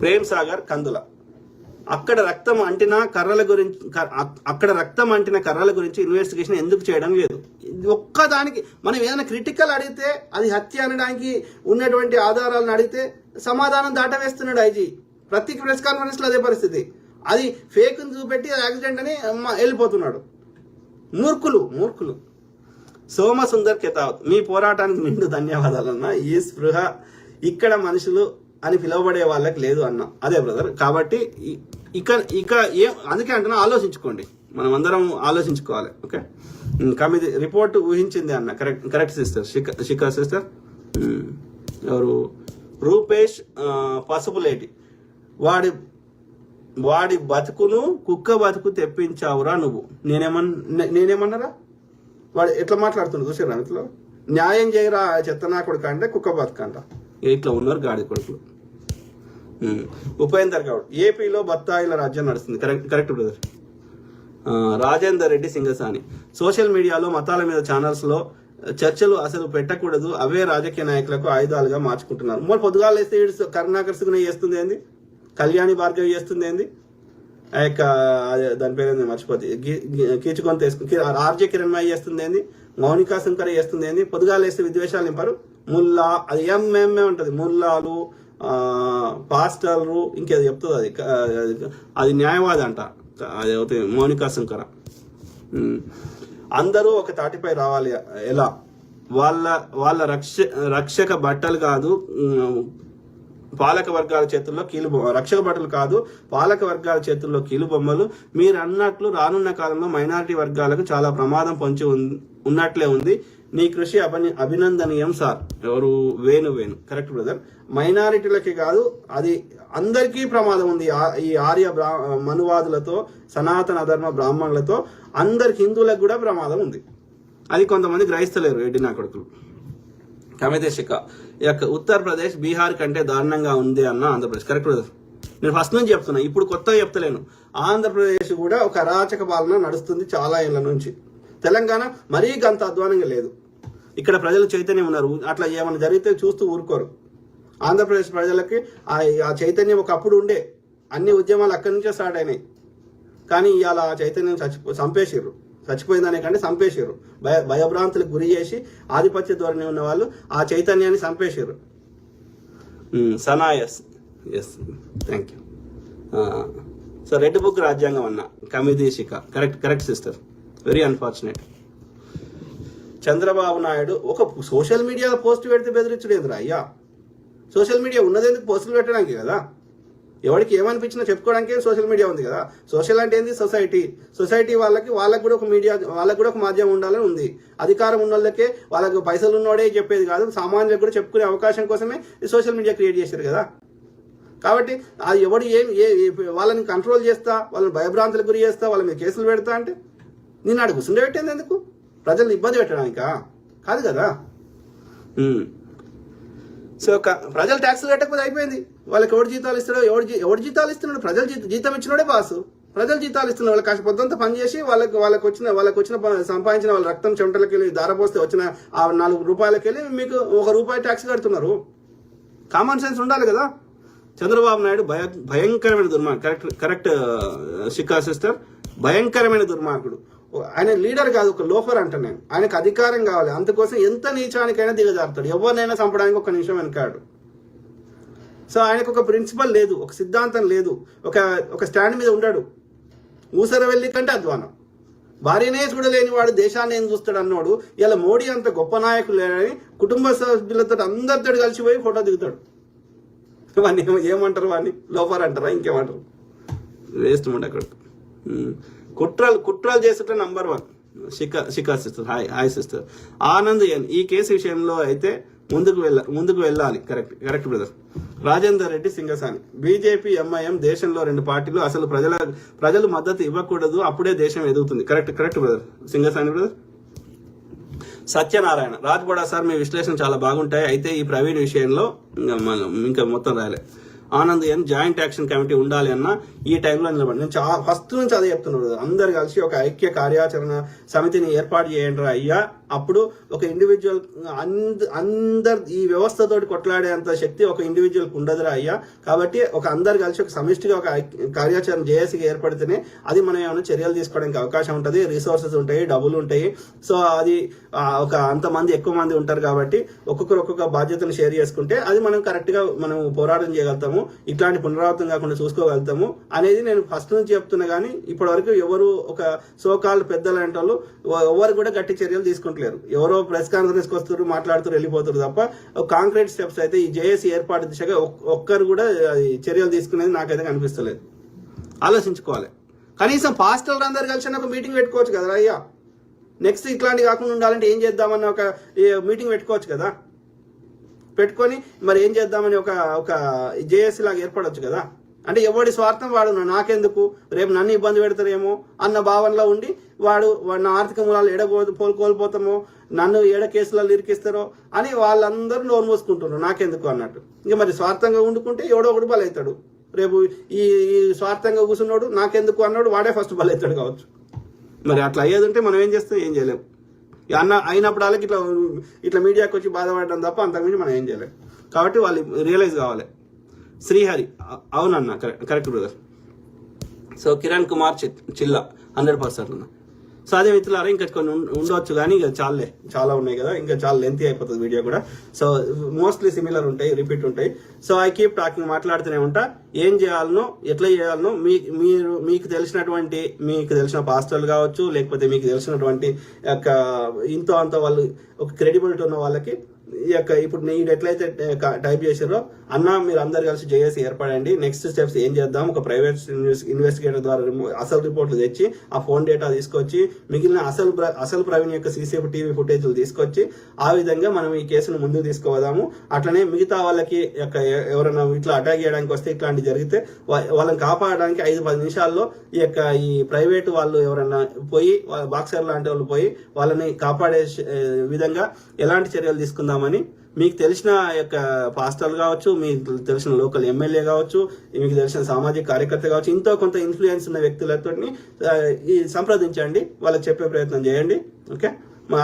Speaker 1: ప్రేమ్ సాగర్ కందుల, అక్కడ రక్తం అంటిన కర్రల గురించి ఇన్వెస్టిగేషన్ ఎందుకు చేయడం లేదు? ఒక్కదానికి మనం ఏదైనా క్రిటికల్ అడిగితే అది హత్య అనడానికి ఉన్నటువంటి ఆధారాలను అడిగితే సమాధానం దాటవేస్తున్నాడు ఐజీ. ప్రతి ప్రెస్ కాన్ఫరెన్స్ లో అదే పరిస్థితి. అది ఫేక్ చూపెట్టి యాక్సిడెంట్ అని వెళ్ళిపోతున్నాడు. మూర్ఖులు. సోమసుందర్ కెతావత్, మీ పోరాటానికి నిండు ధన్యవాదాలన్న. ఈ స్పృహ ఇక్కడ మనుషులు అని పిలువబడే వాళ్ళకి లేదు అన్న. అదే బ్రదర్. కాబట్టి ఇక అందుకే అంటున్నా, ఆలోచించుకోండి, మనం అందరం ఆలోచించుకోవాలి. ఓకే, కమిది రిపోర్ట్ ఊహించింది అన్న. Correct sister. శిఖా సిస్టర్. ఎవరు? రూపేష్ పసుపులేటి, వాడి బతుకును కుక్క బతుకు తెప్పించావురా నువ్వు. నేనేమన్నారా? వాడు ఎట్లా మాట్లాడుతున్నాడు చూసారా? ఇట్లా న్యాయం చేయరా చెత్తనా కొడుక అంటే కుక్క బతుకంట. ఇట్లా ఉన్నారు గాడి కొడుకులు. ఉపేందర్ గౌడ్, ఏపీలో బత్తాయిల రాజ్యం నడుస్తుంది. Correct brother. Rajender Reddy Singasani, social మీడియాలో మతాల మీద ఛానల్స్ లో చర్చలు అసలు పెట్టకూడదు, అవే రాజకీయ నాయకులకు ఆయుధాలుగా మార్చుకుంటున్నారు. మరి పొద్దుగాలు వేస్తే కరుణాకర్ సుగుణ చేస్తుంది ఏంది, కళ్యాణి భార్గవి చేస్తుంది ఏంది, ఆ యొక్క దాని పేరు ఏంది మర్చిపోతే కీచుకొని తీసుకుని ఆర్జే కిరణ్మయ్య చేస్తుంది ఏంది, మౌనికా శంకర్ చేస్తుంది ఏంది. పొద్దుగాలు వేస్తే విద్వేషాలు నింపారు. ముల్లా, అది ఎంఎంఏ ఉంటది, ముల్లాలు పాస్టర్లు ఇంకేదో చెప్తుంది. అది న్యాయవాది అంట. అది అవుతుంది మౌనికా శంకర. అందరూ ఒక తాటిపై రావాలి. ఎలా? వాళ్ళ రక్షక బట్టలు కాదు పాలక వర్గాల చేతుల్లో రక్షక బట్టలు కాదు పాలక వర్గాల చేతుల్లో కీలుబొమ్మలు. మీరు అన్నట్లు రానున్న కాలంలో మైనారిటీ వర్గాలకు చాలా ప్రమాదం పొంచి ఉన్నట్లే ఉంది. నీ కృషి అభినందనీయం సార్. ఎవరు? వేణు. Correct brother. మైనారిటీలకి కాదు, అది అందరికీ ప్రమాదం ఉంది. ఈ ఆర్య మనువాదులతో, సనాతన ధర్మ బ్రాహ్మణులతో, అందరికి హిందువులకు కూడా ప్రమాదం ఉంది. అది కొంతమంది గ్రహిస్తలేరు. ఎడ్డి నా కొడుకులు. కమితేశిక, ఉత్తరప్రదేశ్ బీహార్ కంటే దారుణంగా ఉంది అన్న ఆంధ్రప్రదేశ్. Correct brother. నేను ఫస్ట్ నుంచి చెప్తున్నా, ఇప్పుడు కొత్తగా చెప్తలేను. ఆంధ్రప్రదేశ్ కూడా ఒక అరాచక పాలన నడుస్తుంది చాలా ఏళ్ల నుంచి. తెలంగాణ మరీ అంత అధ్వానంగా లేదు. ఇక్కడ ప్రజలు చైతన్యం ఉన్నారు. అట్లా ఏమైనా జరిగితే చూస్తూ ఊరుకోరు. ఆంధ్రప్రదేశ్ ప్రజలకి ఆ చైతన్యం ఒకప్పుడు ఉండే. అన్ని ఉద్యమాలు అక్కడి నుంచే స్టార్ట్ అయినాయి. కానీ ఇవాళ ఆ చైతన్యం చంపేసారు. చచ్చిపోయిందనే కంటే చంపేసారు. భయభ్రాంతులకు గురి చేసి ఆధిపత్య ధోరణి ఉన్న వాళ్ళు ఆ చైతన్యాన్ని చంపేసారు. Sana yes thank you. So red book రాజ్యాంగం అన్న. కమిదీశిక. Correct sister. Very unfortunate. Chandrababu Naidu ఒక సోషల్ మీడియాలో పోస్ట్ పెడితే బెదిరించడేంద్రా అయ్యా? సోషల్ మీడియా ఉన్నదేందుకు? పోస్టులు పెట్టడానికి కదా. ఎవరికి ఏమనిపించినా చెప్పుకోవడానికి సోషల్ మీడియా ఉంది కదా. సోషల్ అంటే ఏంది? సొసైటీ వాళ్ళకి కూడా ఒక మీడియా, వాళ్ళకి కూడా ఒక మాధ్యమం ఉండాలని ఉంది. అధికారం ఉన్న వాళ్ళకే, వాళ్ళకి పైసలు ఉన్నోడే చెప్పేది కాదు, సామాన్యులకు కూడా చెప్పుకునే అవకాశం కోసమే సోషల్ మీడియా క్రియేట్ చేశారు కదా. కాబట్టి అది ఎవడు వాళ్ళని కంట్రోల్ చేస్తా, వాళ్ళని భయభ్రాంతులకు గురి చేస్తా, వాళ్ళ మీద కేసులు పెడతా అంటే నేను అడుగు పెట్టేది ఎందుకు? ప్రజలను ఇబ్బంది పెట్టడానికా? కాదు కదా. సో ప్రజలు ట్యాక్సులు కట్టకపోతే అయిపోయింది. వాళ్ళకి ఎవడు జీతాలు ఇస్తాడో, ఎవడు జీతాలు ఇస్తున్నాడు? ప్రజలు జీతం ఇచ్చినోడే బాసు. ప్రజలు జీతాలు ఇస్తున్నారు. వాళ్ళకి కాస్త పొద్దుంతా పని చేసి వాళ్ళకి వచ్చిన సంపాదించిన వాళ్ళ రక్తం చెమటలకి వెళ్ళి దారపోస్తే వచ్చిన ఆ 4 రూపాయలకి వెళ్ళి మీకు 1 రూపాయి ట్యాక్స్ కడుతున్నారు. కామన్ సెన్స్ ఉండాలి కదా. చంద్రబాబు నాయుడు భయంకరమైన దుర్మార్గుడు. కరెక్ట్ శిఖా సిస్టర్. భయంకరమైన దుర్మార్గుడు. ఆయన లీడర్ కాదు, ఒక లోఫర్ అంట నేను. ఆయనకు అధికారం కావాలి. అందుకోసం ఎంత నీచానికైనా దిగజారుతాడు. ఎవరినైనా చంపడానికి 1 నిమిషం వెనకాడు. సో ఆయనకు ఒక ప్రిన్సిపల్ లేదు, ఒక సిద్ధాంతం లేదు, ఒక స్టాండ్ మీద ఉన్నాడు. ఊసర వెళ్ళి కంటే అధ్వానం. భార్యనే చూడలేని వాడు దేశాన్ని ఏం చూస్తాడు అన్నాడు. ఇలా మోడీ అంత గొప్ప నాయకులు లేని కుటుంబ సభ్యులతో అందరితో కలిసిపోయి ఫోటో దిగుతాడు. వాడిని ఏమంటారు, వాడిని లోపర్ అంటారా ఇంకేమంటారు? వేస్ట్ మాట అక్కడ. కుట్రలు చేసేట number 1 Shikha sister. Hi sister. Anand N ఈ కేసు విషయంలో అయితే ముందుకు వెళ్ళాలి. Correct brother. Rajender Reddy Singasani. BJP MIM దేశంలో 2 పార్టీలు. అసలు ప్రజలు మద్దతు ఇవ్వకూడదు, అప్పుడే దేశం ఎదుగుతుంది. Correct brother Singasani brother. Satyanarayana. Rajboda sir మీ విశ్లేషణ చాలా బాగుంటాయి, అయితే ఈ ప్రవీణ్ విషయంలో ఇంకా మొత్తం రాయలే. Anand N joint action committee ఉండాలి అన్న ఈ టైంలో నిలబడి నేను ఫస్ట్ నుంచి అదే చెప్తున్నాను. అందరు కలిసి ఒక ఐక్య కార్యాచరణ సమితిని ఏర్పాటు చేయండి అయ్యా. అప్పుడు ఒక ఇండివిజువల్ అందరు ఈ వ్యవస్థతోటి కొట్లాడే అంత శక్తి ఒక ఇండివిజువల్కి ఉండదురా అయ్యా. కాబట్టి అందరు కలిసి ఒక సమిష్టిగా ఒక కార్యాచరణ జేఏసీగా ఏర్పడితేనే అది మనం ఏమైనా చర్యలు తీసుకోవడానికి అవకాశం ఉంటుంది, రిసోర్సెస్ ఉంటాయి, డబ్బులు ఉంటాయి. సో అది అంతమంది ఎక్కువ మంది ఉంటారు కాబట్టి ఒక్కొక్క బాధ్యతను షేర్ చేసుకుంటే అది మనం కరెక్ట్ గా మనం పోరాటం చేయగలుగుతాము, ఇట్లాంటి పునరావృతం కాకుండా చూసుకోగలుగుతాము అనేది నేను ఫస్ట్ నుంచి చెప్తున్నా. కానీ ఇప్పటి వరకు ఎవరు ఒక సోకాల్డ్ పెద్దలు అంటే వాళ్ళు ఎవరు కూడా గట్టి చర్యలు తీసుకుంటలేరు. ఎవరో ప్రెస్ కాన్ఫరెన్స్ కి వస్తారు, మాట్లాడుతారు, వెళ్ళిపోతారు తప్ప కాంక్రీట్ స్టెప్స్ అయితే ఈ జేఏసీ ఏర్పాటు దిశగా ఒక్కరు కూడా చర్యలు తీసుకునేది నాకైతే కనిపిస్తలేదు. ఆలోచించుకోవాలి. కనీసం పాస్టర్లు అందరు కలిసి ఒక మీటింగ్ పెట్టుకోవచ్చు కదా అయ్యా. నెక్స్ట్ ఇట్లాంటి కాకుండా ఉండాలంటే ఏం చేద్దామని ఒక మీటింగ్ పెట్టుకోవచ్చు కదా. పెట్టుకొని మరి ఏం చేద్దామని ఒక జేఏసీ లాగా ఏర్పడవచ్చు కదా. అంటే ఎవడి స్వార్థం వాడు, నాకెందుకు, రేపు నన్ను ఇబ్బంది పెడతారేమో అన్న భావనలో ఉండి వాడు నా ఆర్థిక మూలాలు కోల్పోతామో, నన్ను కేసులలో ఇరికిస్తారో అని వాళ్ళందరూ నోరు మూసుకుంటున్నారు, నాకెందుకు అన్నట్టు. ఇంకా మరి స్వార్థంగా వండుకుంటే ఎవడో ఒకటి బలవుతాడు. రేపు ఈ స్వార్థంగా కూర్చున్నాడు నాకెందుకు అన్నాడు వాడే ఫస్ట్ బలవుతాడు కావచ్చు. మరి అట్లా అయ్యేది ఉంటే మనం ఏం చేస్తాం, ఏం చేయలేం. అయినప్పుడు వాళ్ళకి ఇట్లా మీడియాకి వచ్చి బాధపడడం తప్ప అంతకుమించి మనం ఏం చేయలేం. కాబట్టి వాళ్ళు రియలైజ్ కావాలి. శ్రీహరి. అవునన్నా correct brother. So Kiran Kumar Chilla 100% అన్న. సో అదే మిత్రులారా ఇంకా కొన్ని ఉండవచ్చు కానీ ఇక చాలా ఉన్నాయి కదా, ఇంకా చాలా లెంతీ అయిపోతుంది వీడియో కూడా. సో మోస్ట్లీ సిమిలర్ ఉంటాయి, రిపీట్ ఉంటాయి. సో ఐ కీప్ టాకింగ్, మాట్లాడుతూనే ఉంటా. ఏం చేయాలనో ఎట్లా చేయాలనో మీకు తెలిసిన పాస్టర్లు కావచ్చు, లేకపోతే మీకు తెలిసినటువంటి ఇంతో అంత వాళ్ళు ఒక క్రెడిబిలిటీ ఉన్న వాళ్ళకి ఇప్పుడు నేను ఎట్లయితే టైప్ చేసారో అన్న మీరు అందరు కలిసి జేఏసీ ఏర్పడండి, నెక్స్ట్ స్టెప్స్ ఏం చేద్దాం, ఒక ప్రైవేట్ ఇన్వెస్టిగేటర్ ద్వారా అసలు రిపోర్ట్లు తెచ్చి ఆ ఫోన్ డేటా తీసుకొచ్చి మిగిలిన అసలు ప్రవీణ్ యొక్క టీవీ ఫుటేజ్లు తీసుకొచ్చి ఆ విధంగా మనం ఈ కేసును ముందుకు తీసుకుపోదాము. అట్లనే మిగతా వాళ్ళకి ఎవరైనా ఇట్లా అటాక్ చేయడానికి వస్తే ఇట్లాంటి జరిగితే వాళ్ళని కాపాడడానికి 5-10 నిమిషాల్లో ఈ ప్రైవేట్ వాళ్ళు ఎవరైనా పోయి బాక్సర్ లాంటి వాళ్ళు పోయి వాళ్ళని కాపాడే విధంగా ఎలాంటి చర్యలు తీసుకుందామని మీకు తెలిసిన యొక్క పాస్టర్లు కావచ్చు, మీకు తెలిసిన లోకల్ ఎమ్మెల్యే కావచ్చు, మీకు తెలిసిన సామాజిక కార్యకర్త కావచ్చు, ఇంతో కొంత ఇన్ఫ్లుయెన్స్ ఉన్న వ్యక్తులతో సంప్రదించండి, వాళ్ళకి చెప్పే ప్రయత్నం చేయండి. ఓకే.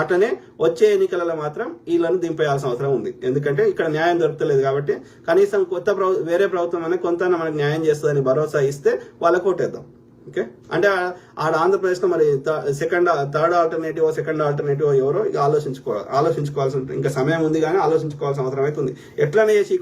Speaker 1: అట్లనే వచ్చే ఎన్నికలలో మాత్రం వీళ్ళని దింపేయాల్సిన అవసరం ఉంది. ఎందుకంటే ఇక్కడ న్యాయం దొరకలేదు కాబట్టి కనీసం వేరే ప్రభుత్వం అనేది కొంత మనకు న్యాయం చేస్తుందని భరోసా ఇస్తే వాళ్ళకు ఓటేద్దాం. ఓకే. అంటే ఆడ ఆంధ్రప్రదేశ్లో మరి థర్డ్ ఆల్టర్నేటివ్ ఎవరో ఇక ఆలోచించుకోవాల్సి ఉంటుంది. ఇంకా సమయం ఉంది కానీ ఆలోచించుకోవాల్సిన అవసరం అయితే ఉంది. ఎట్లనే చేసి